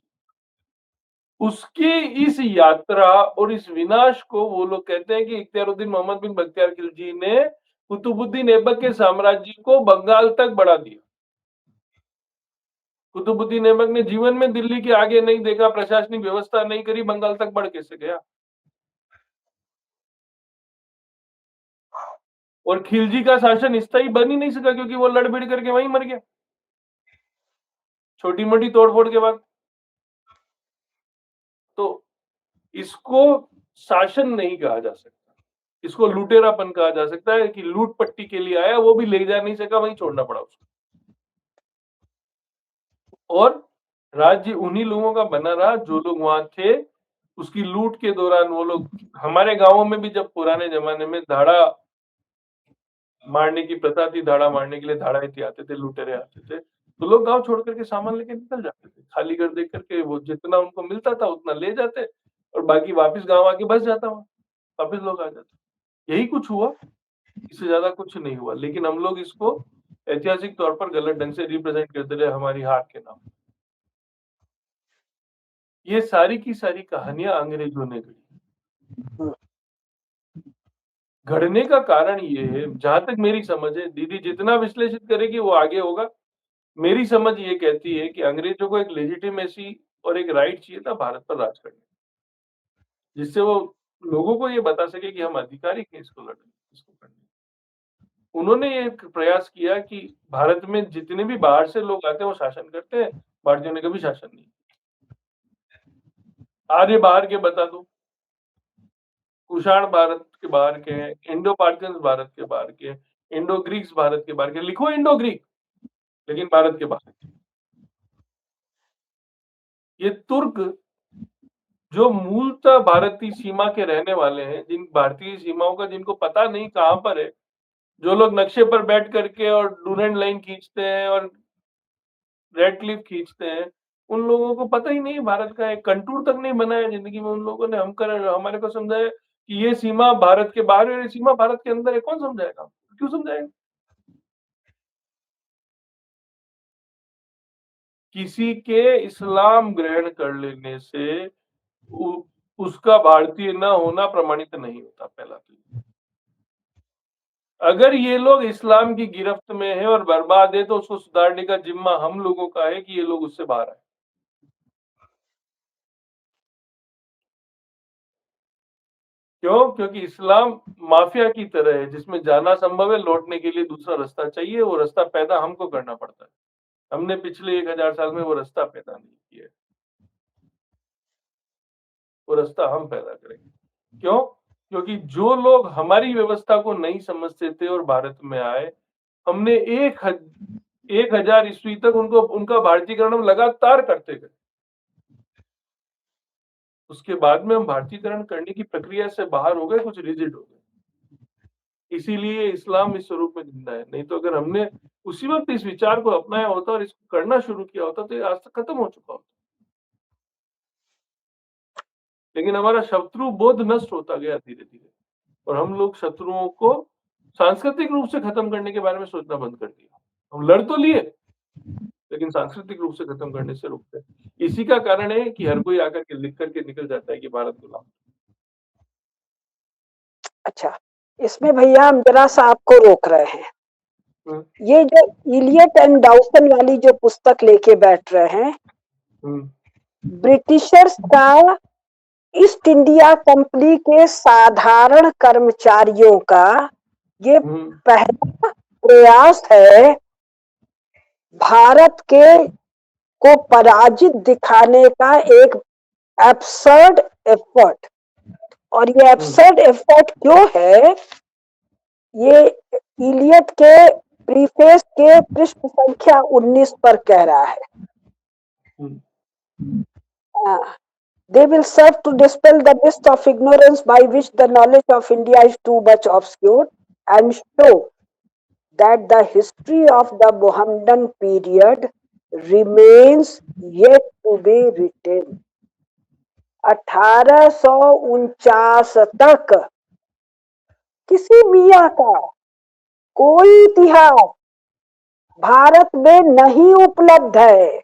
उसकी इस यात्रा और इस विनाश को वो लोग कहते हैं कि इख्तियारुद्दीन मोहम्मद बिन बख्तियार खिलजी ने कुतुबुद्दीन ऐबक के साम्राज्य को बंगाल तक बढ़ा दिया। कुतुबुद्दीन ऐबक ने जीवन में दिल्ली के आगे नहीं देखा, प्रशासनिक व्यवस्था नहीं करी, बंगाल तक बढ़ कैसे गया? और खिलजी का शासन स्थायी बन ही नहीं सका क्योंकि वो लड़ भिड़ करके वहीं मर गया, छोटी मोटी तोड़फोड़ के बाद। तो इसको शासन नहीं कहा जा सकता, इसको लुटेरापन कहा जा सकता है कि लूट पट्टी के लिए आया, वो भी ले जा नहीं सका, वहीं छोड़ना पड़ा उसको। और राज्य उन्हीं लोगों का बना रहा जो लोग वहां थे। उसकी लूट के दौरान वो लोग, हमारे गांवों में भी जब पुराने जमाने में धाड़ा मारने की प्रथा थी, धाड़ा मारने के लिए धाड़ाएती आते थे, लुटेरे आते थे, तो लोग गांव छोड़ करके सामान लेके निकल जाते थे, खाली घर देख करके। वो जितना उनको मिलता था उतना ले जाते और बाकी वापस गांव आके बस जाता, वहां वापस लोग आ जाते। यही कुछ हुआ, इससे ज्यादा कुछ नहीं हुआ। लेकिन हम लोग इसको ऐतिहासिक तौर पर गलत ढंग से रिप्रेजेंट करते रहे हमारी हार के नाम। ये सारी की सारी कहानियां अंग्रेजों ने गढ़ी। घड़ने का कारण ये है, जहां तक मेरी समझ है, दीदी जितना विश्लेषित करेगी वो आगे होगा, मेरी समझ ये कहती है कि अंग्रेजों को एक लेजिटिमेसी और एक राइट चाहिए था भारत पर राज करने, जिससे वो लोगों को ये बता सके कि हम अधिकारी हैं इसको करने। उन्होंने एक प्रयास किया कि भारत में जितने भी बाहर से लोग आते हैं वो शासन करते हैं, भारतीयों ने कभी शासन नहीं। आर्य बाहर के बता दो, कुषाण भारत के बाहर के हैं, इंडो पार्थियंस भारत के बाहर के, इंडो ग्रीक्स भारत के बाहर के, लिखो इंडो ग्रीक, लेकिन भारत के बाहर के। ये तुर्क जो मूलतः भारतीय सीमा के रहने वाले हैं, जिन भारतीय सीमाओं का जिनको पता नहीं कहां पर है, जो लोग नक्शे पर बैठ करके और डूरेंट लाइन खींचते हैं और रेड क्लिफ खींचते हैं, उन लोगों को पता ही नहीं भारत का एक कंटूर तक नहीं बनाया जिंदगी में। उन लोगों ने हमारे को समझाया कि ये सीमा भारत के बाहर है, ये सीमा भारत के अंदर है। कौन समझाएगा? क्यों समझाएगा? किसी के इस्लाम ग्रहण कर लेने से उसका भारतीय न होना प्रमाणित नहीं होता। पहला तो अगर ये लोग इस्लाम की गिरफ्त में है और बर्बाद है तो उसको सुधारने का जिम्मा हम लोगों का है कि ये लोग उससे बाहर आए। क्यों? क्योंकि इस्लाम माफिया की तरह है जिसमें जाना संभव है, लौटने के लिए दूसरा रास्ता चाहिए। वो रास्ता पैदा हमको करना पड़ता है। हमने पिछले 1000 साल में वो रास्ता पैदा नहीं किया। वो रास्ता हम पैदा करेंगे। क्यों? क्योंकि जो लोग हमारी व्यवस्था को नहीं समझते थे और भारत में आए, हमने 1000 ईस्वी तक उनका भारतीयकरण हम लगातार करते गए। उसके बाद में हम भारतीयकरण करने की प्रक्रिया से बाहर हो गए, कुछ रिजिड हो गए। इसीलिए इस्लाम इस स्वरूप में जिंदा है। नहीं तो अगर हमने उसी वक्त इस विचार को अपनाया होता और इसको करना शुरू किया होता तो ये आज तक खत्म हो चुका होता। लेकिन हमारा शत्रु बोध नष्ट होता गया धीरे धीरे, और हम लोग शत्रुओं को सांस्कृतिक रूप से खत्म करने के बारे में सोचना बंद कर दिया। हम लड़ तो लिए, लेकिन सांस्कृतिक रूप से खत्म करने से रुकते। इसी का कारण है कि हर कोई आकर के लिख करके निकल जाता है कि भारत गुलाम। अच्छा, इसमें भैया हम जरा सा आपको रोक रहे हैं। ये जो इलियट एंड डाउसन वाली जो पुस्तक लेके बैठ रहे हैं, ब्रिटिशर्स का ईस्ट इंडिया कंपनी के साधारण कर्मचारियों का ये पहला प्रयास है भारत के को पराजित दिखाने का, एक एब्सर्ड एफर्ट। और ये एब्सर्ड एफर्ट क्यों है, ये इलियट के प्रीफेस के पृष्ठ संख्या 19 पर कह रहा है। They will serve to dispel the mist of ignorance by which the knowledge of India is too much obscured and show that the history of the Mohammedan period remains yet to be written. 1849 तक किसी मियाँ का कोई इतिहास भारत में नहीं उपलब्ध है।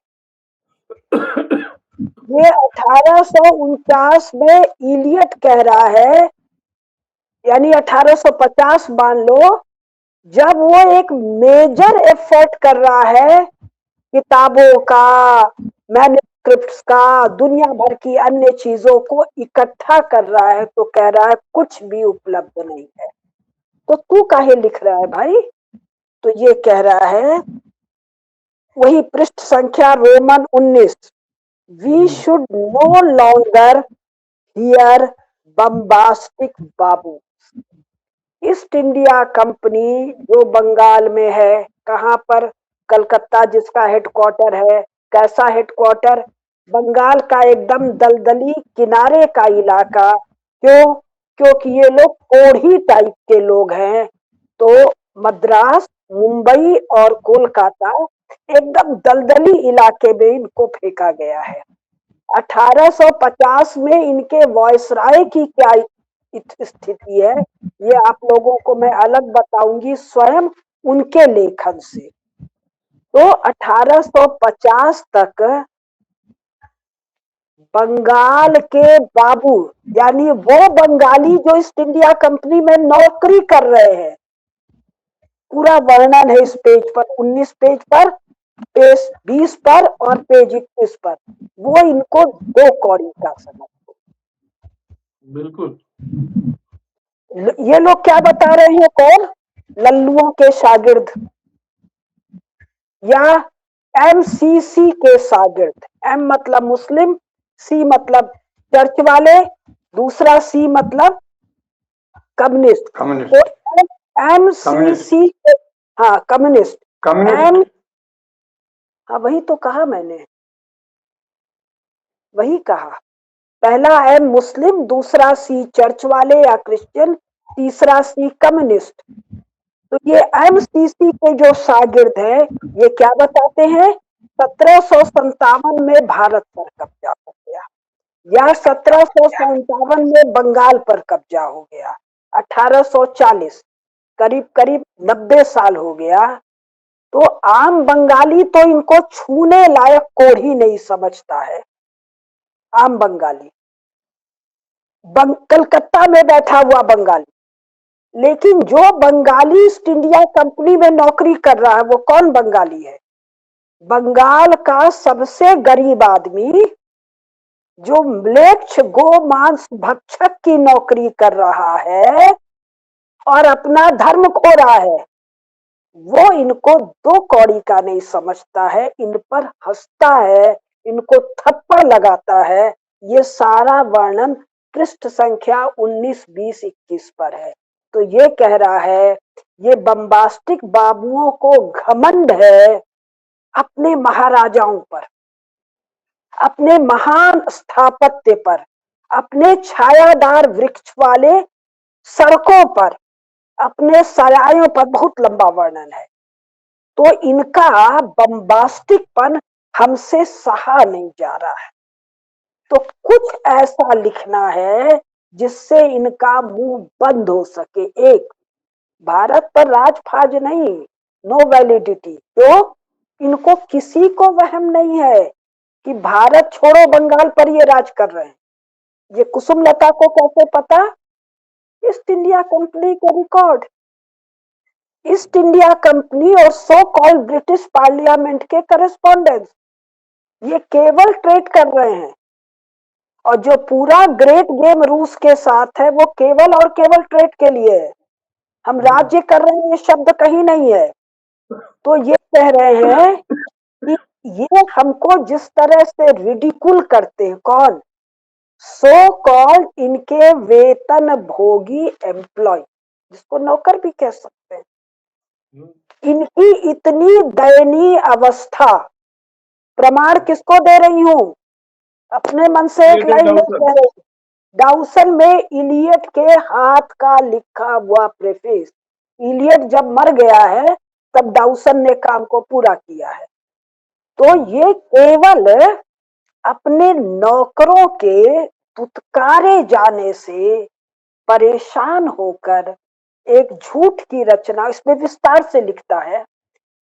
ये 1849 में इलियट कह रहा है, यानी 1850 मान लो, जब वो एक मेजर एफर्ट कर रहा है किताबों का, मैन्युस्क्रिप्ट्स का, दुनिया भर की अन्य चीजों को इकट्ठा कर रहा है, तो कह रहा है कुछ भी उपलब्ध नहीं है। तो तू काहे लिख रहा है भाई? तो ये कह रहा है, वही पृष्ठ संख्या Roman 19, we should no longer hear bombastic babu. East India Company जो बंगाल में है, कहाँ पर? कलकत्ता जिसका हेडक्वार्टर है। कैसा हेडक्वार्टर? बंगाल का एकदम दलदली किनारे का इलाका। क्यों? क्योंकि ये लोग कोढ़ी टाइप के लोग हैं, तो मद्रास, मुंबई और कोलकाता एकदम दलदली इलाके में इनको फेंका गया है। 1850 में इनके वॉयसराय की क्या स्थिति है, ये आप लोगों को मैं अलग बताऊंगी स्वयं उनके लेखन से। तो 1850 तक बंगाल के बाबू, यानी वो बंगाली जो ईस्ट इंडिया कंपनी में नौकरी कर रहे हैं, पूरा वर्णन है इस पेज पर, 19 पेज पर, पेज 20 पर और पेज 21 पर। वो इनको 2 कौड़ी का समझ। बिल्कुल। ये लोग क्या बता रहे हैं? कौन? लल्लुओं के शागिर्द या एमसीसी के शागिर्द। एम मतलब मुस्लिम, सी मतलब चर्च वाले, दूसरा सी मतलब कम्युनिस्ट। कम्युनिस्ट तो एमसीसी, हाँ कम्युनिस्ट, कम्युनिस्ट हाँ वही तो कहा मैंने, वही कहा। पहला एम मुस्लिम, दूसरा सी चर्च वाले या क्रिश्चियन, तीसरा सी कम्युनिस्ट। तो ये एमसीसी के जो शागिर्द हैं ये क्या बताते हैं? 1757 में भारत पर कब्जा हो गया, या 1757 में बंगाल पर कब्जा हो गया, 1840, करीब करीब 90 साल हो गया। तो आम बंगाली तो इनको छूने लायक कोढ़ ही नहीं समझता है। आम बंगाली, कलकत्ता में बैठा हुआ बंगाली, लेकिन जो बंगाली ईस्ट इंडिया कंपनी में नौकरी कर रहा है वो कौन बंगाली है? बंगाल का सबसे गरीब आदमी जो म्लेच्छ गो मांस भक्षक की नौकरी कर रहा है और अपना धर्म खो रहा है, वो इनको दो कौड़ी का नहीं समझता है, इन पर हंसता है, इनको थप्पड़ लगाता है। ये सारा वर्णन पृष्ठ संख्या 19, 20, 21 पर है। तो ये कह रहा है, ये बम्बास्टिक बाबुओं को घमंड है अपने महाराजाओं पर, अपने महान स्थापत्य पर, अपने छायादार वृक्ष वाले सड़कों पर, अपने सरायों पर। बहुत लंबा वर्णन है। तो इनका बम्बास्टिकपन हमसे सहा नहीं जा रहा है। तो कुछ ऐसा लिखना है जिससे इनका मुंह बंद हो सके। एक, भारत पर राजफाज नहीं, नो वैलिडिटी। क्यों? इनको किसी को वहम नहीं है कि भारत छोड़ो बंगाल पर ये राज कर रहे हैं। ये कुसुमलता को कैसे पता? ईस्ट इंडिया कंपनी के रिकॉर्ड, ईस्ट इंडिया कंपनी और सो कॉल्ड ब्रिटिश पार्लियामेंट के करेस्पॉन्डेंस, ये केवल ट्रेड कर रहे हैं। और जो पूरा ग्रेट गेम रूस के साथ है वो केवल और केवल ट्रेड के लिए है। हम राज्य कर रहे हैं ये शब्द कहीं नहीं है। तो ये कह रहे हैं कि ये हमको जिस तरह से रिडिकुल करते हैं, कौन? सो कॉल्ड इनके वेतन भोगी एम्प्लॉय, जिसको नौकर भी कह सकते हैं, इनकी इतनी दयनीय अवस्था प्रमाण किसको दे रही हूं? अपने मन से एक लाइन नहीं कह रही। डाउसन में इलियट के हाथ का लिखा हुआ प्रेफेस, इलियट जब मर गया है तब डाउसन ने काम को पूरा किया है। तो ये केवल अपने नौकरों के तुतकारे जाने से परेशान होकर एक झूठ की रचना, इसमें विस्तार से लिखता है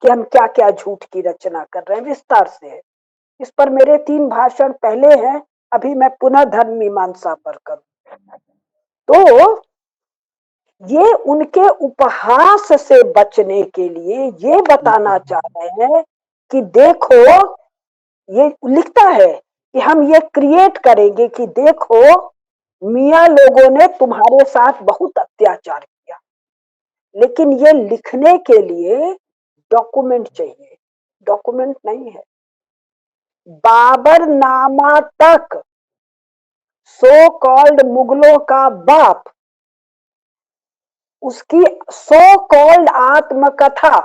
कि हम क्या क्या झूठ की रचना कर रहे हैं, विस्तार से है। इस पर मेरे 3 भाषण पहले हैं, अभी मैं पुनः धर्म मीमांसा पर करूं। तो ये उनके उपहास से बचने के लिए ये बताना चाह रहे हैं कि देखो, ये लिखता है कि हम ये क्रिएट करेंगे कि देखो मियाँ लोगों ने तुम्हारे साथ बहुत अत्याचार किया, लेकिन ये लिखने के लिए डॉक्यूमेंट चाहिए। डॉक्यूमेंट नहीं है। बाबरनामा तक सो कॉल्ड मुगलों का बाप, उसकी सो कॉल्ड आत्मकथा,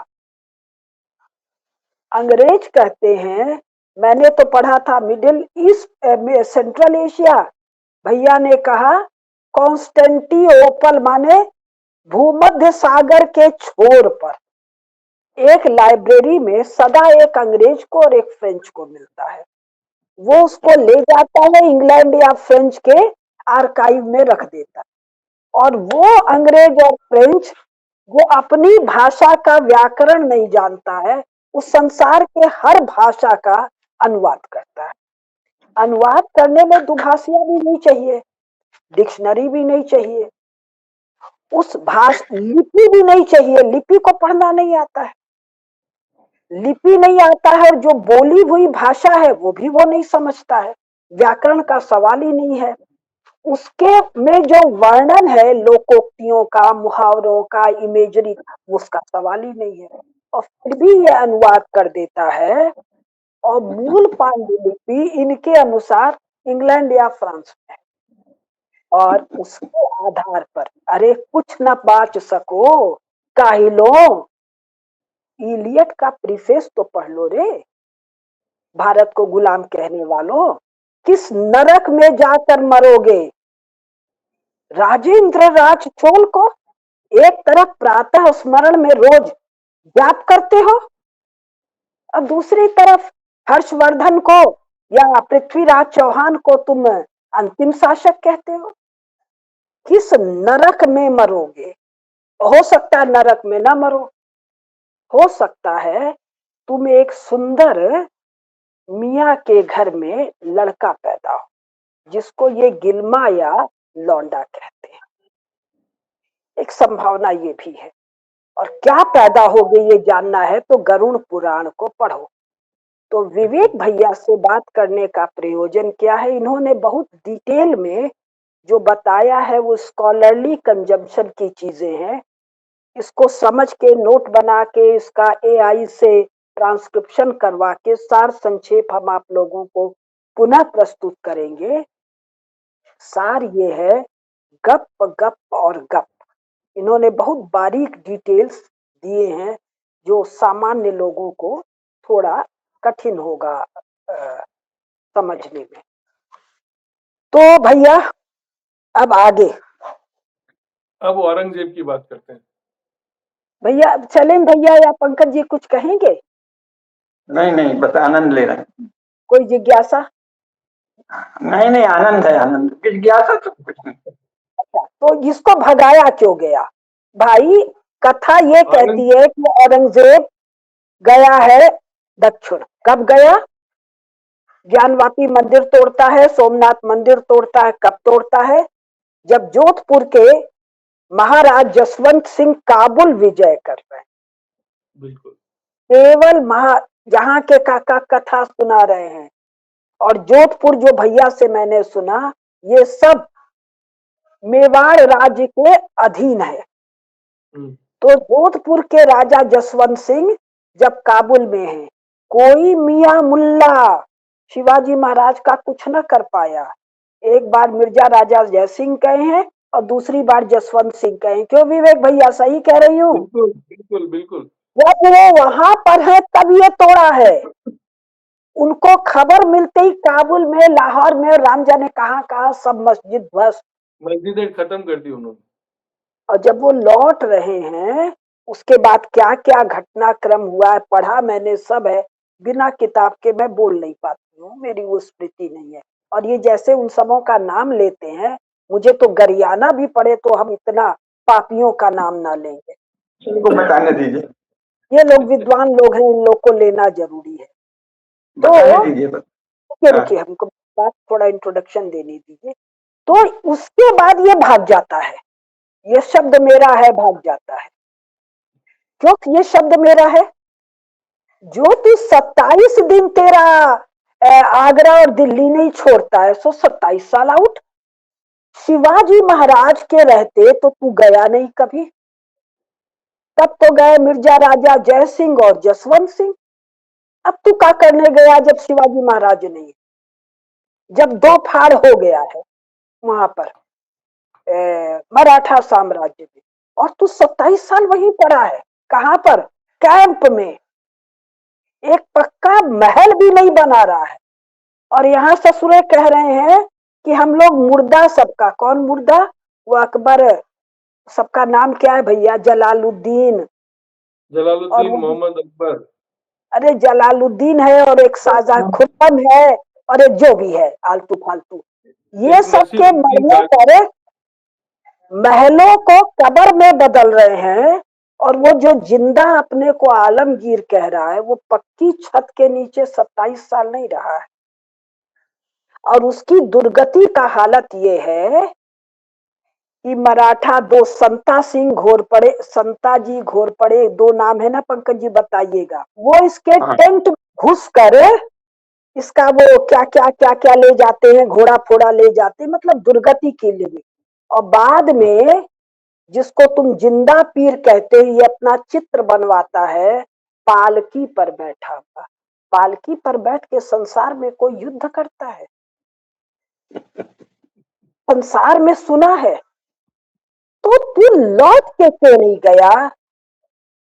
अंग्रेज कहते हैं, मैंने तो पढ़ा था मिडिल ईस्ट में, सेंट्रल एशिया, भैया ने कहा कॉन्स्टेंटिनोपल माने भूमध्य सागर के छोर पर। एक लाइब्रेरी में सदा एक अंग्रेज को और एक फ्रेंच को मिलता है, वो उसको ले जाता है इंग्लैंड या फ्रेंच के आर्काइव में रख देता है, और वो अंग्रेज और फ्रेंच वो अपनी भाषा का व्याकरण नहीं जानता है, उस संसार के हर भाषा का अनुवाद करता है। अनुवाद करने में दुभाषिया भी नहीं चाहिए, डिक्शनरी भी नहीं चाहिए, उस भाषा लिपि भी नहीं चाहिए, लिपि को पढ़ना नहीं आता है, लिपि नहीं आता है, और जो बोली हुई भाषा है वो भी वो नहीं समझता है, व्याकरण का सवाल ही नहीं है। उसके में जो वर्णन है लोकोक्तियों का, मुहावरों का, इमेजरी का, उसका सवाल ही नहीं है। और फिर भी ये अनुवाद कर देता है, और मूल पांडुलिपि इनके अनुसार इंग्लैंड या फ्रांस में है। और उसके आधार पर अरे कुछ न बाच सको काहिलो, इलियट का प्रीफेस तो पढ़ लो रे। भारत को गुलाम कहने वालों, किस नरक में जाकर मरोगे। राजेंद्र राज चोल को एक तरफ प्रातः स्मरण में रोज जाप करते हो, और दूसरी तरफ हर्षवर्धन को या पृथ्वीराज चौहान को तुम अंतिम शासक कहते हो। किस नरक में मरोगे। हो सकता है नरक में ना मरो, हो सकता है तुम एक सुंदर मियाँ के घर में लड़का पैदा हो, जिसको ये गिलमा या लौंडा कहते हैं। एक संभावना ये भी है। और क्या पैदा होगे ये जानना है तो गरुड़ पुराण को पढ़ो। तो विवेक भैया से बात करने का प्रयोजन क्या है, इन्होंने बहुत डिटेल में जो बताया है वो स्कॉलरली कंजम्पशन की चीजें हैं। इसको समझ के नोट बना के इसका एआई से ट्रांसक्रिप्शन करवा के सार संक्षेप हम आप लोगों को पुनः प्रस्तुत करेंगे। सार ये है, गप गप और गप। इन्होंने बहुत बारीक डिटेल्स दिए हैं जो सामान्य लोगों को थोड़ा कठिन होगा समझने में। तो भैया अब आगे, अब औरंगजेब की बात करते हैं। भैया चलें भैया, या पंकज जी कुछ कहेंगे? नहीं नहीं, बस आनंद ले रहे हैं। कोई जिज्ञासा? नहीं नहीं, आनंद है, आनंद। जिज्ञासा तो कुछ नहीं। अच्छा, तो इसको भगाया क्यों गया भाई? कथा ये कहती है कि औरंगजेब गया है दक्षिण। कब गया? ज्ञानवापी मंदिर तोड़ता है, सोमनाथ मंदिर तोड़ता है। कब तोड़ता है? जब जोधपुर के महाराज जसवंत सिंह काबुल विजय कर रहे हैं। बिल्कुल। केवल जहां के काका कथा सुना रहे हैं। और जोधपुर जो भैया से मैंने सुना, ये सब मेवाड़ राज्य के अधीन है। तो जोधपुर के राजा जसवंत सिंह जब काबुल में हैं, कोई मियां मुल्ला शिवाजी महाराज का कुछ न कर पाया। एक बार मिर्जा राजा जय सिंह कहे हैं और दूसरी बार जसवंत सिंह कहे हैं। क्यों विवेक भैया, सही कह रही हूँ? बिल्कुल बिल्कुल बिल्कुल। जब वो वहां पर है तब ये तोड़ा है। उनको खबर मिलते ही काबुल में, लाहौर में, राम जाने कहाँ कहाँ सब मस्जिद ध्वस्त, मस्जिदें खत्म कर दी उन्होंने। और जब वो लौट रहे हैं उसके बाद क्या क्या घटनाक्रम हुआ है पढ़ा मैंने, सब है। बिना किताब के मैं बोल नहीं पाती हूँ, मेरी वो स्मृति नहीं है। और ये जैसे उन सबों का नाम लेते हैं, मुझे तो गरियाना भी पड़े तो हम इतना पापियों का नाम ना लेंगे। इनको बताने दीजिए, ये लोग विद्वान लोग हैं, इन लोग को लेना जरूरी है। बताने दीजिए बस। रुकिए, हमको बात थोड़ा इंट्रोडक्शन देने दीजिए। तो उसके बाद ये भाग जाता है। ये शब्द मेरा है, भाग जाता है। क्यों ये शब्द मेरा है? जो तू 27 दिन तेरा आगरा और दिल्ली नहीं छोड़ता है, सो 27 साल आउट। शिवाजी महाराज के रहते तो तू गया नहीं कभी। तब तो गए मिर्जा राजा जय सिंह और जसवंत सिंह। अब तू क्या करने गया जब शिवाजी महाराज नहीं? जब दो फाड़ हो गया है वहां पर मराठा साम्राज्य में, और तू 27 साल वहीं पड़ा है। कहां पर? कैंप में। एक पक्का महल भी नहीं बना रहा है। और यहाँ ससुरे कह रहे हैं कि हम लोग मुर्दा सबका। कौन मुर्दा? वो अकबर, सबका नाम क्या है भैया? जलालुद्दीन मोहम्मद अकबर। अरे जलालुद्दीन है, और एक शाहजहां खुर्रम है, और एक जो भी है आलतू फालतू, ये सबके मरने पर महलों को कब्र में बदल रहे हैं। और वो जो जिंदा अपने को आलमगीर कह रहा है, वो पक्की छत के नीचे 27 साल नहीं रहा है। और उसकी दुर्गति का हालत ये है कि मराठा दो संता सिंह घोरपड़े, संता जी घोरपड़े, दो नाम है ना पंकज जी, बताइएगा। वो इसके टेंट घुस कर इसका वो क्या क्या क्या क्या ले जाते हैं, घोड़ा फोड़ा ले जाते हैं, मतलब दुर्गति के लिए। और बाद में जिसको तुम जिंदा पीर कहते हो, ये अपना चित्र बनवाता है पालकी पर बैठा हुआ। पालकी पर बैठ के संसार में कोई युद्ध करता है? संसार में सुना है? तो तू लौट के क्यों नहीं गया?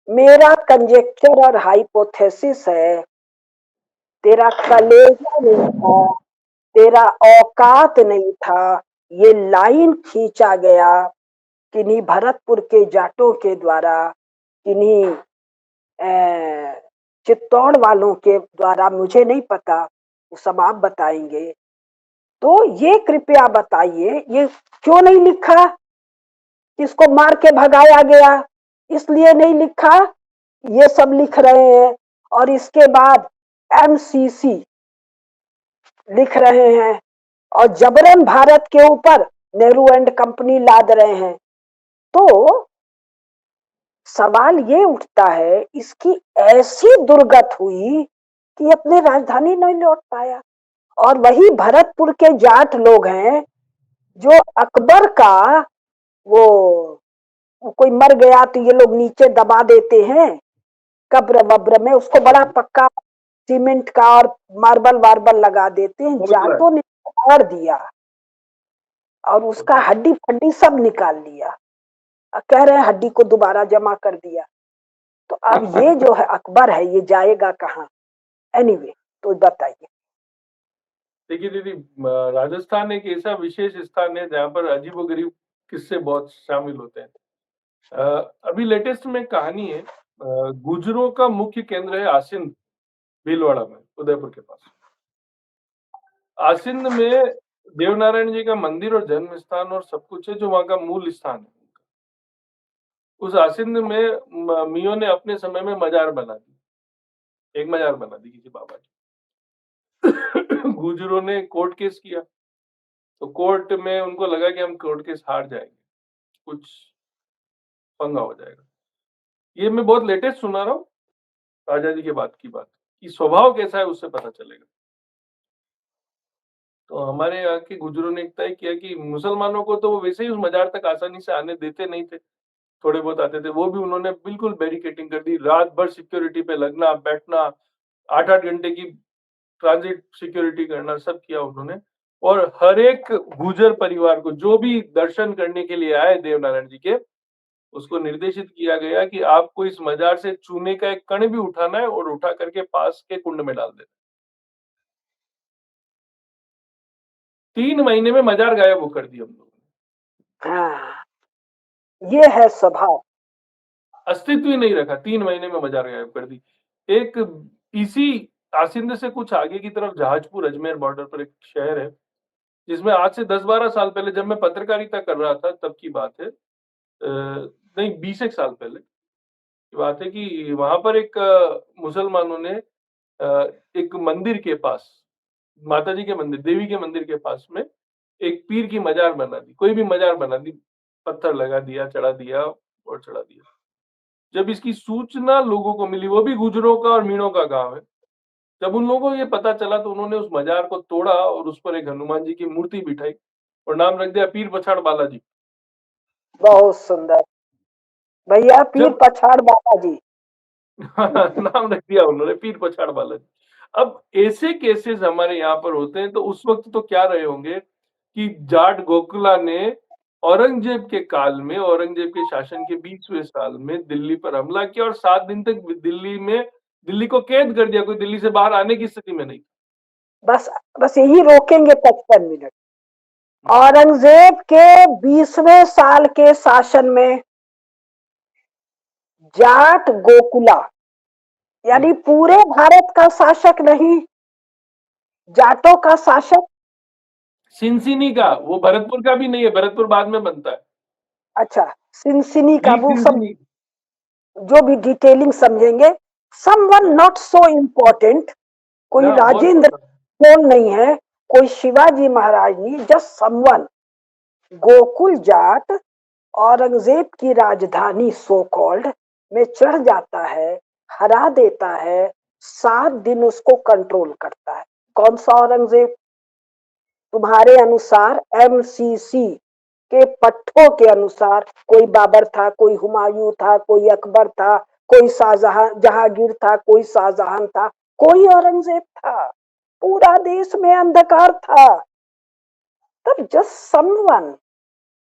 मेरा कंजेक्चर और हाइपोथेसिस है, तेरा कलेजा नहीं था, तेरा औकात नहीं था। ये लाइन खींचा गया किन्हीं भरतपुर के जाटों के द्वारा, किन्हीं चित्तौड़ वालों के द्वारा, मुझे नहीं पता, वो सब आप बताएंगे। तो ये कृपया बताइए, ये क्यों नहीं लिखा? किसको मार के भगाया गया इसलिए नहीं लिखा? ये सब लिख रहे हैं। और इसके बाद एमसीसी लिख रहे हैं और जबरन भारत के ऊपर नेहरू एंड कंपनी लाद रहे हैं। तो सवाल ये उठता है, इसकी ऐसी दुर्गत हुई कि अपने राजधानी नहीं लौट पाया। और वही भरतपुर के जाट लोग हैं जो अकबर का वो कोई मर गया तो ये लोग नीचे दबा देते हैं कब्र वब्र में, उसको बड़ा पक्का सीमेंट का और मार्बल वार्बल लगा देते हैं। जाटों ने फाड़ दिया और उसका हड्डी फड्डी सब निकाल लिया, कह रहे हैं हड्डी को दोबारा जमा कर दिया। तो अब ये जो है अकबर है, ये जाएगा कहाँ? एनीवे, तो बताइए। देखिए दीदी, राजस्थान एक ऐसा विशेष स्थान है जहाँ पर अजीबोगरीब किस्से बहुत शामिल होते हैं। अभी लेटेस्ट में कहानी है, गुजरों का मुख्य केंद्र है आसिंद, भीलवाड़ा में, उदयपुर के पास। आसिंद में देवनारायण जी का मंदिर और जन्म स्थान और सब कुछ है, जो वहां का मूल स्थान है। उस आसिंद में मियों ने अपने समय में मजार बना दी, एक मजार बना दी किसी बाबा की। गुजरों ने कोर्ट केस किया, तो कोर्ट में उनको लगा कि हम कोर्ट केस हार जाएंगे, कुछ पंगा हो जाएगा। ये मैं बहुत लेटेस्ट सुना रहा हूँ, आजादी के बाद की बात, कि स्वभाव कैसा है उससे पता चलेगा। तो हमारे यहाँ के गुजरों ने तय किया कि मुसलमानों को तो वो वैसे ही उस मजार तक आसानी से आने देते नहीं थे, थोड़े बहुत आते थे, वो भी उन्होंने बिल्कुल बैरिकेटिंग कर दी, रात भर सिक्योरिटी पे लगना बैठना, 8-8 घंटे की ट्रांजिट सिक्योरिटी करना, सब किया उन्होंने। और हर एक गुजर परिवार को जो भी दर्शन करने के लिए आए देवनारायण जी के, उसको निर्देशित किया गया कि आपको इस मजार से चूने का एक कण भी उठाना है और उठा करके पास के कुंड में डाल देना। 3 महीने में मजार गायब वो कर दी हम लोगों ने। हाँ, ये है स्वभाव। अस्तित्व ही नहीं रखा, 3 महीने में मजार गायब कर दी। एक इसी आसिंद से कुछ आगे की तरफ जहाजपुर अजमेर बॉर्डर पर एक शहर है, जिसमें आज से 10-12 साल पहले जब मैं पत्रकारिता कर रहा था तब की बात है, नहीं 20 एक साल पहले की बात है, कि वहां पर एक मुसलमानों ने एक मंदिर के पास, माता जी के मंदिर, देवी के मंदिर के पास में एक पीर की मजार बना दी, कोई भी मजार बना दी, पत्थर लगा दिया, चढ़ा दिया और चढ़ा दिया। जब इसकी सूचना लोगों को मिली, वो भी गुजरों का और मीणों का गांव है, जब उन लोगों को ये पता चला तो उन्होंने उस मजार को तोड़ा और उस पर एक हनुमान जी की मूर्ति बिठाई और नाम रख दिया पीर पछाड़ बालाजी। बहुत सुंदर भैया, पीर जब पछाड़ बाबा जी। नाम रख दिया उन्होंने पीर पछाड़ बालाजी। अब ऐसे केसेस हमारे यहाँ पर होते हैं, तो उस वक्त तो क्या रहे होंगे कि जाट गोकुला ने औरंगजेब के काल में, औरंगजेब के शासन के 20वें साल में दिल्ली पर हमला किया और 7 दिन तक दिल्ली को कैद कर दिया, कोई दिल्ली से बाहर आने की स्थिति में नहीं। बस बस यही रोकेंगे 55 मिनट। औरंगजेब के 20वें साल के शासन में जाट गोकुला, यानी पूरे भारत का शासक नहीं, जाटों का शासक। सिनसिनी का, वो भरतपुर का भी नहीं है, भरतपुर बाद में बनता है। अच्छा, सिनसिनी का, वो सब सिनसिनी। जो भी डिटेलिंग समझेंगे। समवन नॉट सो इम्पोर्टेंट, कोई राजेंद्र कौन नहीं है, कोई शिवाजी महाराज नहीं, जस्ट समवन। गोकुल जाट औरंगजेब की राजधानी सो कॉल्ड में चढ़ जाता है, हरा देता है, 7 दिन उसको कंट्रोल करता है। कौन सा औरंगजेब? तुम्हारे अनुसार एमसीसी के पट्टों के अनुसार कोई बाबर था, कोई हुमायूं था, कोई अकबर था, कोई शाहजहां जहांगीर था, कोई शाहजहां था, कोई औरंगजेब था? पूरा देश में अंधकार था। तब जस्ट समवन,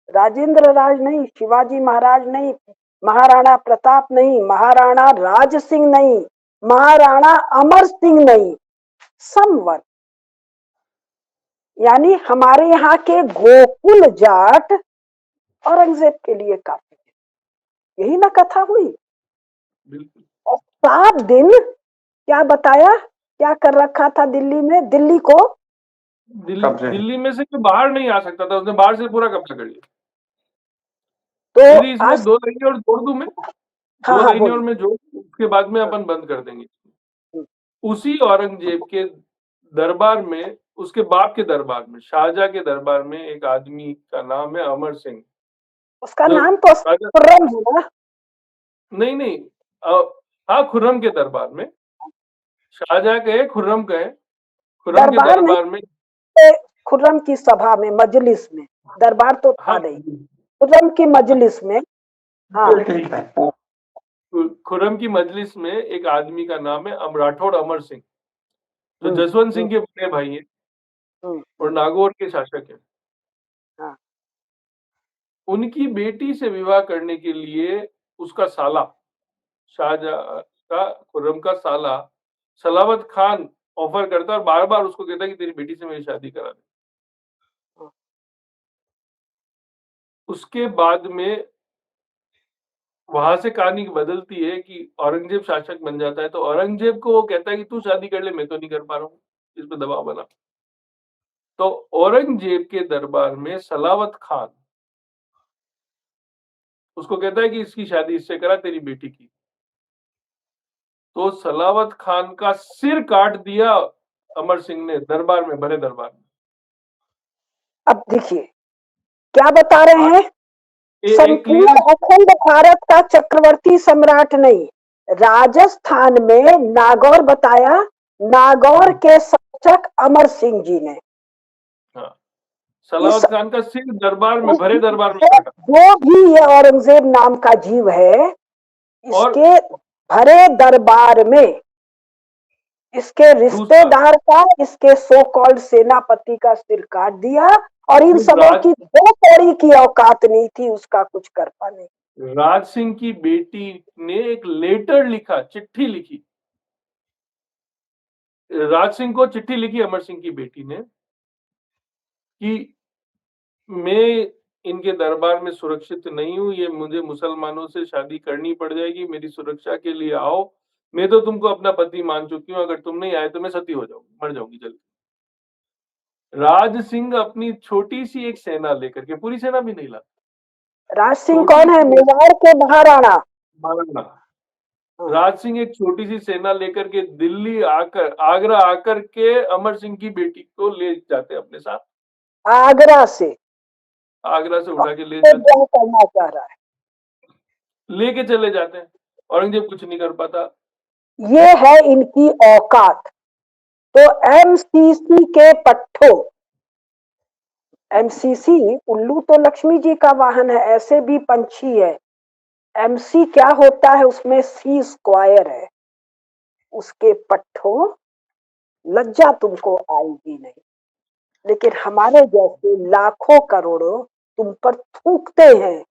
राजेंद्र राज नहीं, शिवाजी महाराज नहीं, महाराणा प्रताप नहीं, महाराणा राज सिंह नहीं, महाराणा अमर सिंह नहीं, समवन, यानी हमारे यहाँ के गोकुल जाट औरंगजेब के लिए काफी है। यही ना कथा हुई। बिल्कुल। और 7 दिन क्या बताया, क्या कर रखा था दिल्ली में? दिल्ली को दिल्ली में से कोई बाहर नहीं आ सकता था, उसने बाहर से पूरा कब्जा कर लिया। तो मेरी इसमें आज 2 लाइनें और जोड़ दूं मैं, हाँ 2 हाँ लाइनें और बोलिए। मैं जोड़ दूं, उसके बाद में अपन बंद कर देंगे। उसी औरंगजेब के दरबार में, उसके बाप के दरबार में, शाहजहां के दरबार में एक आदमी का नाम है अमर सिंह। उसका जो नाम तो राजा खुर्रम है ना? नहीं नहीं हाँ, खुर्रम के दरबार में, शाहजहां कहे खुर्रम कहे, खुर्रम के दरबार दरबार में। नहीं, खुर्रम की सभा में, मजलिस में, दरबार तो था हाँ, नहीं, खुर्रम की मजलिस में। हाँ, खुर्रम की मजलिस में एक आदमी का नाम है राठौड़ अमर सिंह, जो हम्म, जसवंत सिंह के बड़े भाई हैं और नागौर के शासक हैं। हाँ, उनकी बेटी से विवाह करने के लिए उसका साला, शाहजहां का, खुर्रम का साला सलावत खान ऑफर करता है और बार बार उसको कहता है कि तेरी बेटी से मेरी शादी करा दे। उसके बाद में वहां से कहानी बदलती है कि औरंगजेब शासक बन जाता है, तो औरंगजेब को वो कहता है कि तू शादी कर ले, मैं तो नहीं कर पा रहा हूँ, इस पे दबाव बना। तो औरंगजेब के दरबार में सलावत खान उसको कहता है कि इसकी शादी इससे करा, तेरी बेटी की। तो सलावत खान का सिर काट दिया अमर सिंह ने दरबार में, भरे दरबार में। अब देखिए क्या बता रहे हैं, एक क्लियर संपूर्ण अखंड भारत का चक्रवर्ती सम्राट नहीं, राजस्थान में नागौर बताया, नागौर के शासक अमर सिंह जी ने हाँ, इस सलावत खान का सिर दरबार में, भरे दरबार में काटा। जो भी ये औरंगजेब नाम का जीव है, और इसके भरे दरबार में इसके दूसरा, रिश्तेदार का, इसके सो कॉल्ड सेनापति का सिर काट दिया, और इन सबों राज की 2 कौड़ी की औकात नहीं थी उसका कुछ कर पाने। राज सिंह की बेटी ने एक लेटर लिखा, चिट्ठी लिखी, राज सिंह को चिट्ठी लिखी अमर सिंह की बेटी ने कि मैं इनके दरबार में सुरक्षित नहीं हूं, ये मुझे मुसलमानों से शादी करनी पड़ जाएगी, मेरी सुरक्षा के लिए आओ, मैं तो तुमको अपना पति मान चुकी हूं, अगर तुम नहीं आए तो मैं सती हो जाऊंगी, मर जाऊंगी जल्दी। राज सिंह अपनी छोटी सी एक सेना लेकर के, पूरी सेना भी नहीं ला, राज सिंह छोटी कौन है? सी मेवाड़ के महाराणा। महाराणा राज सिंह एक छोटी सी सेना लेकर के दिल्ली आकर, आगरा आकर के अमर सिंह की बेटी को ले जाते अपने साथ, आगरा से आगरा से उठा के ले तो जाते, क्या करना चाह रहा है? लेके चले जाते हैं। औरंगजेब कुछ नहीं कर पाता। ये है इनकी औकात। तो एमसीसी के पट्टों, एमसीसी उल्लू तो लक्ष्मी जी का वाहन है, ऐसे भी पंछी है। एमसी क्या होता है? उसमें सी स्क्वायर है। उसके पट्टों लज्जा तुमको आएगी नहीं, लेकिन हमारे जैसे लाखों करोड़ों तुम पर थूकते हैं,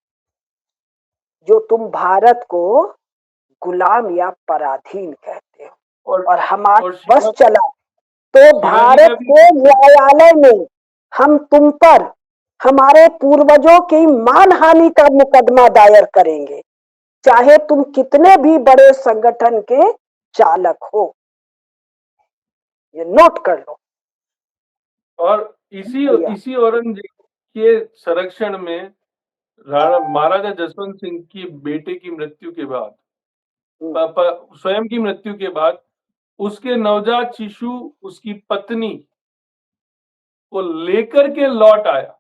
जो तुम भारत को गुलाम या पराधीन कहते हो। और हमारा बस चला तो भारत के न्यायालय में हम तुम पर हमारे पूर्वजों की मानहानि का मुकदमा दायर करेंगे, चाहे तुम कितने भी बड़े संगठन के चालक हो। ये नोट कर लो। और इसी औरंगजेब के संरक्षण में महाराजा जसवंत सिंह की बेटे की मृत्यु के बाद, स्वयं की मृत्यु के बाद, उसके नवजात शिशु उसकी पत्नी को लेकर के लौट आया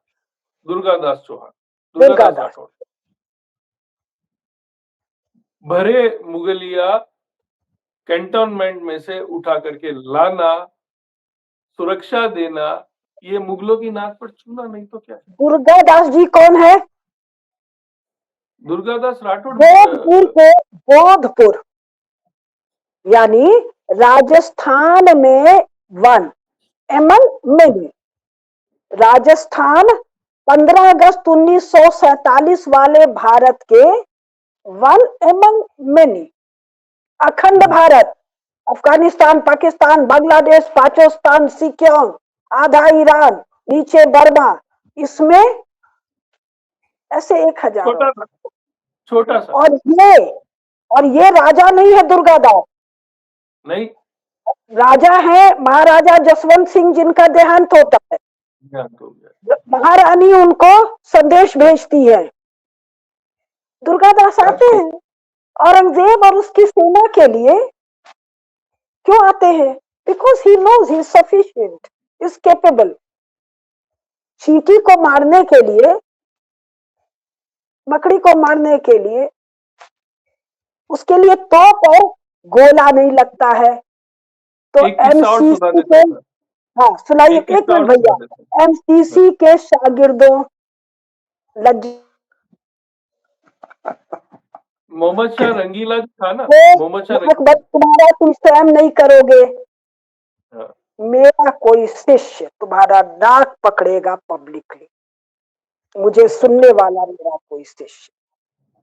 दुर्गादास चौहान, दुर्गादास राठौड़, भरे मुगलिया कैंटोनमेंट में से उठा करके लाना सुरक्षा देना, ये मुगलों की नाक पर चूना नहीं तो क्या है? दुर्गादास जी कौन है? दुर्गादास राठौड़ जोधपुर के, जोधपुर यानी राजस्थान में वन एमंग मेनी। राजस्थान 15 अगस्त 1947 वाले भारत के वन एमंग मेनी। अखंड भारत, अफगानिस्तान, पाकिस्तान, बांग्लादेश, पाकिस्तान, सिक्किम, आधा ईरान, नीचे बर्मा, इसमें ऐसे 1000 छोटा सा, छोटा सा और ये राजा नहीं है दुर्गादास, नहीं, राजा है महाराजा जसवंत सिंह, जिनका देहांत होता है। ज्ञात हो गया। महारानी उनको संदेश भेजती है। दुर्गादास आते हैं औरंगजेब और उसकी सेना के लिए। क्यों आते हैं? Because he knows he is sufficient, is capable. चींटी को मारने के लिए, मकड़ी को मारने के लिए, उसके लिए तोप और गोला नहीं लगता है। तो एक किस्सा और सुना एमसीसी देता के, हूं। हाँ सुनाइए, एक एक किस्सा मिनट और सुना भैया। देता हूं। एमसीसी के शागिर्दों मोहम्मद शाह रंगीला जो था ना, मोहम्मद शाह बस तुम्हारा तुम स्वयं नहीं करोगे, हाँ, मेरा कोई शिष्य तुम्हारा नाक पकड़ेगा पब्लिकली, मुझे सुनने वाला मेरा कोई शिष्य।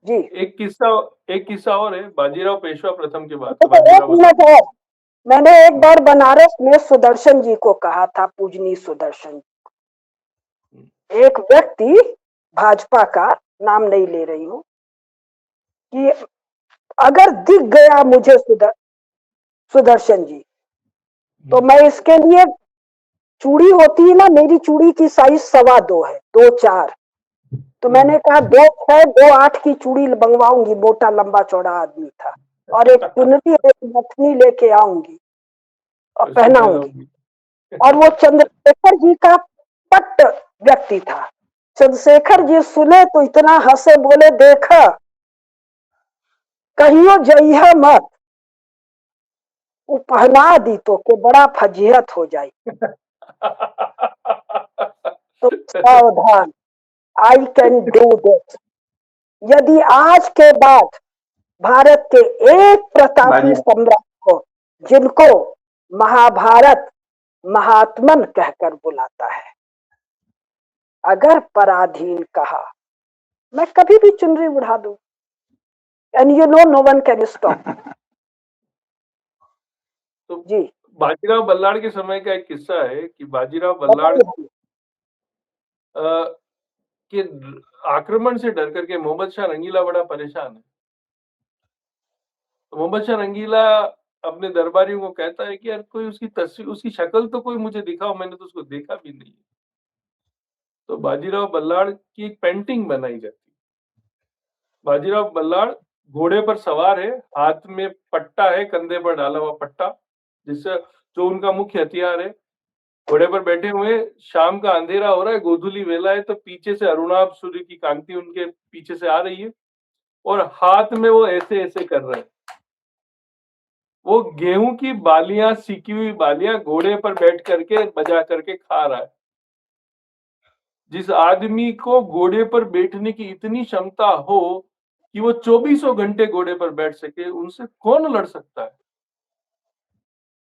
जी एक किस्सा और है, बाजीराव पेशवा प्रथम के बाद। तो एक बाजीराव मिनट है, मैंने एक बार बनारस में सुदर्शन जी को कहा था, पूजनी सुदर्शन जी, एक व्यक्ति भाजपा का, नाम नहीं ले रही हूं, कि अगर दिख गया मुझे सुदर्शन जी, तो मैं इसके लिए, चूड़ी होती है ना, मेरी चूड़ी की साइज 2.25 है, 2.4, तो मैंने कहा 2.6 2.8 की चूड़ी मंगवाऊंगी, मोटा लंबा चौड़ा आदमी था, और एक चुनरी और एक नथनी लेके आऊंगी और पहनाऊंगी। और वो चंद्रशेखर जी का पट्ट व्यक्ति था। चंद्रशेखर जी सुने तो इतना हंसे, बोले देखा कहियो जइहा मत, वो पहना दी तो के बड़ा फजीहत हो जाए, तो सावधान, आई कैन डू दिस। यदि आज के बाद भारत के एक प्रतापी सम्राट को, जिनको महाभारत महात्मन कहकर बुलाता है, अगर पराधीन कहा, मैं कभी भी चुनरी उड़ा दूं, and you know no one can stop. तो जी बाजीराव बल्लाड़ के समय का एक किस्सा है कि बाजीराव बल्लाड़ के आक्रमण से डर करके मोहम्मद शाह रंगीला बड़ा परेशान है। तो मोहम्मद शाह रंगीला अपने दरबारियों को कहता है कि यार कोई उसकी तस्वीर, उसकी शक्ल तो कोई मुझे दिखाओ, मैंने तो उसको देखा भी नहीं। तो बाजीराव बल्लाड़ की एक पेंटिंग बनाई जाती है। बाजीराव बल्लाड़ घोड़े पर सवार है, हाथ में पट्टा है, कंधे पर डाला हुआ पट्टा, जिससे जो उनका मुख्य हथियार है। घोड़े पर बैठे हुए, शाम का अंधेरा हो रहा है, गोधूली वेला है, तो पीछे से अरुणाभ सूर्य की कांति उनके पीछे से आ रही है, और हाथ में वो ऐसे ऐसे कर रहे हैं। वो गेहूं की बालियां, सीकी हुई बालियां घोड़े पर बैठ करके बजा करके खा रहा है। जिस आदमी को घोड़े पर बैठने की इतनी क्षमता हो कि वो 24 घंटे घोड़े पर बैठ सके, उनसे कौन लड़ सकता है?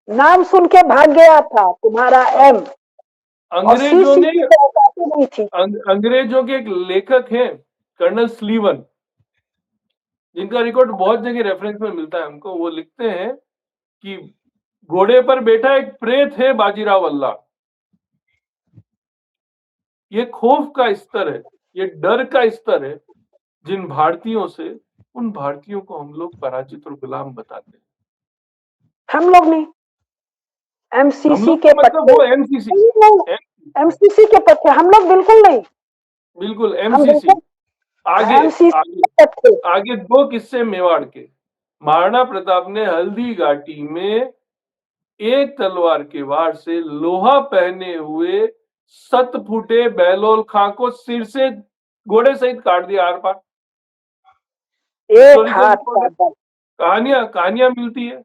नाम सुन के भाग गया था तुम्हारा एम। अंग्रेजों ने, नहीं थी। अंग्रेजों के एक लेखक हैं कर्नल स्लीवन, जिनका रिकॉर्ड बहुत जगह रेफरेंस में मिलता है हमको। वो लिखते हैं कि घोड़े पर बैठा एक प्रेत है बाजीराव बल्लाड़। ये खौफ का स्तर है, ये डर का स्तर है, जिन भारतीयों से, उन भारतीयों को हम लोग पराजित और गुलाम बताते हैं। हम लोग नहीं, एमसीसी के मतलब वो एमसीसी, एमसीसी के पत्ते, हम लोग बिल्कुल नहीं, बिल्कुल एमसीसी। आगे 2 किस्से मेवाड़ के। महाराणा प्रताप ने हल्दी घाटी में एक तलवार के वार से लोहा पहने हुए 7 फुटे बहलोल खां को सिर से घोड़े सहित काट दिया आर पार। कहानियां मिलती है।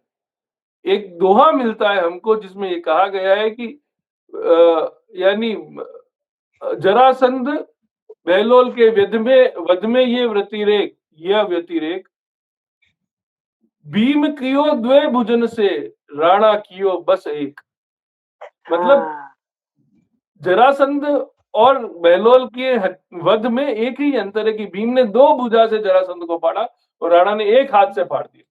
एक दोहा मिलता है हमको, जिसमें ये कहा गया है कि यानी जरासंध बहलोल के वध में ये व्यतिरेक भीम कियो द्वे भुजन से राणा कियो बस एक। मतलब हाँ, जरासंध और बहलोल के वध में एक ही अंतर है कि भीम ने 2 भुजा से जरासंध को फाड़ा और राणा ने 1 हाथ से फाड़ दिया।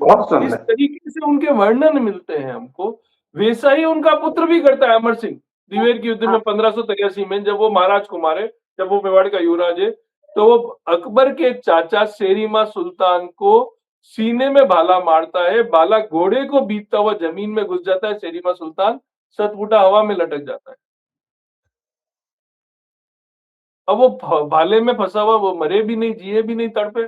बहुत इस सुंदर। तरीके से उनके वर्णन मिलते हैं हमको। वैसा ही उनका पुत्र भी करता है अमर सिंह, दिवेर के युद्ध में हाँ, 1583 में, जब वो महाराज को मारे, जब वो मेवाड़ का युवराज है, तो वो अकबर के चाचा शेरीमा सुल्तान को सीने में भाला मारता है। भाला घोड़े को बीतता हुआ जमीन में घुस जाता है, शेरीमा सुल्तान सतपुटा हवा में लटक जाता है। अब वो भाले में फंसा हुआ, वो मरे भी नहीं, जिए भी नहीं, तड़पे।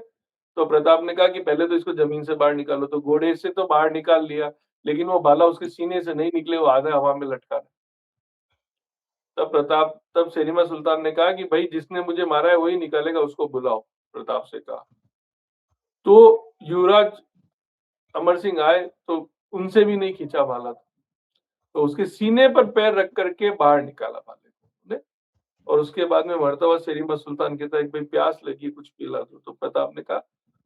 तो प्रताप ने कहा कि पहले तो इसको जमीन से बाहर निकालो। तो घोड़े से तो बाहर निकाल लिया, लेकिन वो भाला उसके सीने से नहीं निकले, वो आधा हवा में लटका रहा। तब शेरीमा सुल्तान ने कहा कि भाई जिसने मुझे मारा है वही निकालेगा, उसको बुलाओ। प्रताप से कहा। तो युवराज अमर सिंह आए तो उनसे भी नहीं खींचा भाला, तो उसके सीने पर पैर रख करके बाहर निकाला भाले को। और उसके बाद में मरता हुआ शेरीमा सुल्तान कहता है कि भाई प्यास लगी, कुछ पिला दो। तो प्रताप ने कहा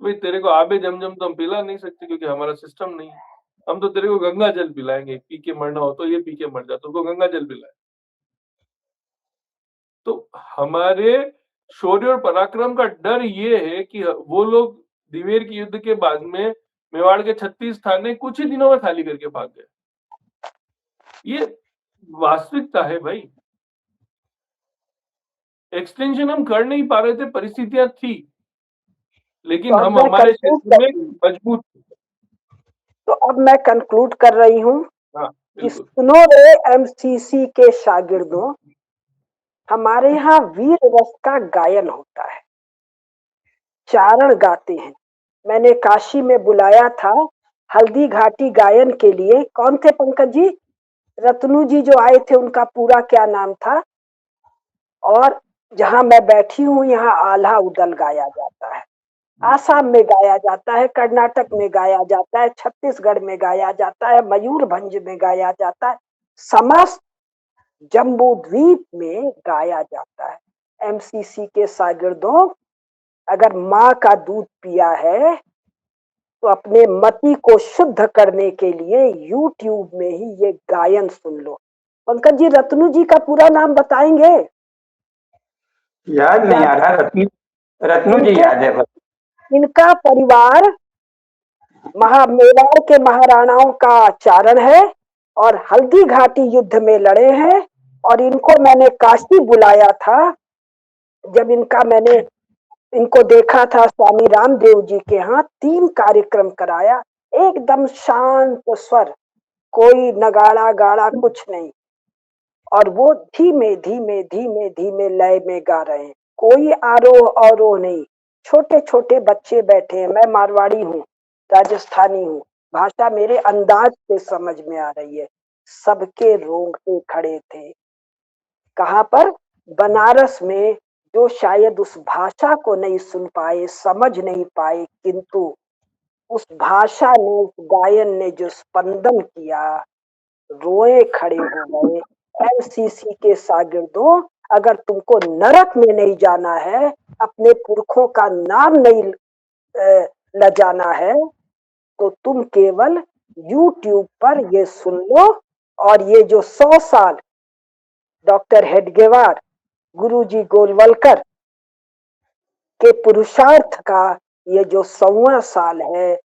भाई तेरे को आबे जमजम तो हम पिला नहीं सकते, क्योंकि हमारा सिस्टम नहीं है। हम तो तेरे को गंगा जल पिलाएंगे, पी के मरना हो तो ये पी के मर जा, तुमको गंगा जल पिलाए। तो हमारे शौर्य और पराक्रम का डर ये है कि वो लोग दिवेर के युद्ध के बाद में मेवाड़ के 36 थाने कुछ ही दिनों में खाली करके भाग गए। ये वास्तविकता है भाई। एक्सटेंशन हम कर नहीं पा रहे थे, परिस्थितियां थी, लेकिन तो अब हम मैं हमारे कंक्लूड क्षेत्र कर में मजबूत थे। तो अब मैं कंक्लूड कर रही हूँ हाँ, कि बिल्कुल। सुनो रे एमसीसी के शागिर्दों, हमारे यहाँ वीर रस का गायन होता है, चारण गाते हैं। मैंने काशी में बुलाया था हल्दी घाटी गायन के लिए। कौन थे पंकज जी? रत्नू जी जो आए थे, उनका पूरा क्या नाम था? और जहां मैं बैठी हूँ यहाँ आल्हा उदल गाया जाता है, आसाम में गाया जाता है, कर्नाटक में गाया जाता है, छत्तीसगढ़ में गाया जाता है, मयूरभंज में गाया जाता है, समस्त जम्बू द्वीप में गाया जाता है। एमसीसी के शागिर्दों, अगर माँ का दूध पिया है तो अपने मति को शुद्ध करने के लिए यूट्यूब में ही ये गायन सुन लो। पंकज जी, रत्नू जी का पूरा नाम बताएंगे? याद नहीं आ रहा। रत्नू जी इनके याद है बस। इनका परिवार मेवाड़ के महाराणाओं का चारण है और हल्दी घाटी युद्ध में लड़े हैं। और इनको मैंने काशी बुलाया था, जब मैंने इनको देखा था स्वामी रामदेव जी के यहाँ, 3 कार्यक्रम कराया, एकदम शांत स्वर, कोई नगाड़ा गाड़ा कुछ नहीं, और वो धीमे धीमे धीमे धीमे लय में गा रहे हैं, कोई आरोह अवरोह नहीं। छोटे छोटे बच्चे बैठे हैं, मैं मारवाड़ी हूँ, राजस्थानी हूँ, भाषा मेरे अंदाज से समझ में आ रही है। सबके रोंगटे खड़े थे। कहाँ पर? बनारस में, जो शायद उस भाषा को नहीं सुन पाए, समझ नहीं पाए, किंतु उस भाषा ने, उस गायन ने जो स्पंदन किया, रोए खड़े हो गए। एमसीसी के शागिर्दों, अगर तुमको नरक में नहीं जाना है, अपने पुरखों का नाम नहीं ल जाना है, तो तुम केवल यूट्यूब पर ये सुन लो। और ये जो 100 साल डॉक्टर हेडगेवार, गुरुजी गोलवलकर के पुरुषार्थ का ये जो 100वां साल है,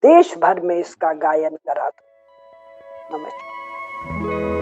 देश भर में इसका गायन करा दो। नमस्कार।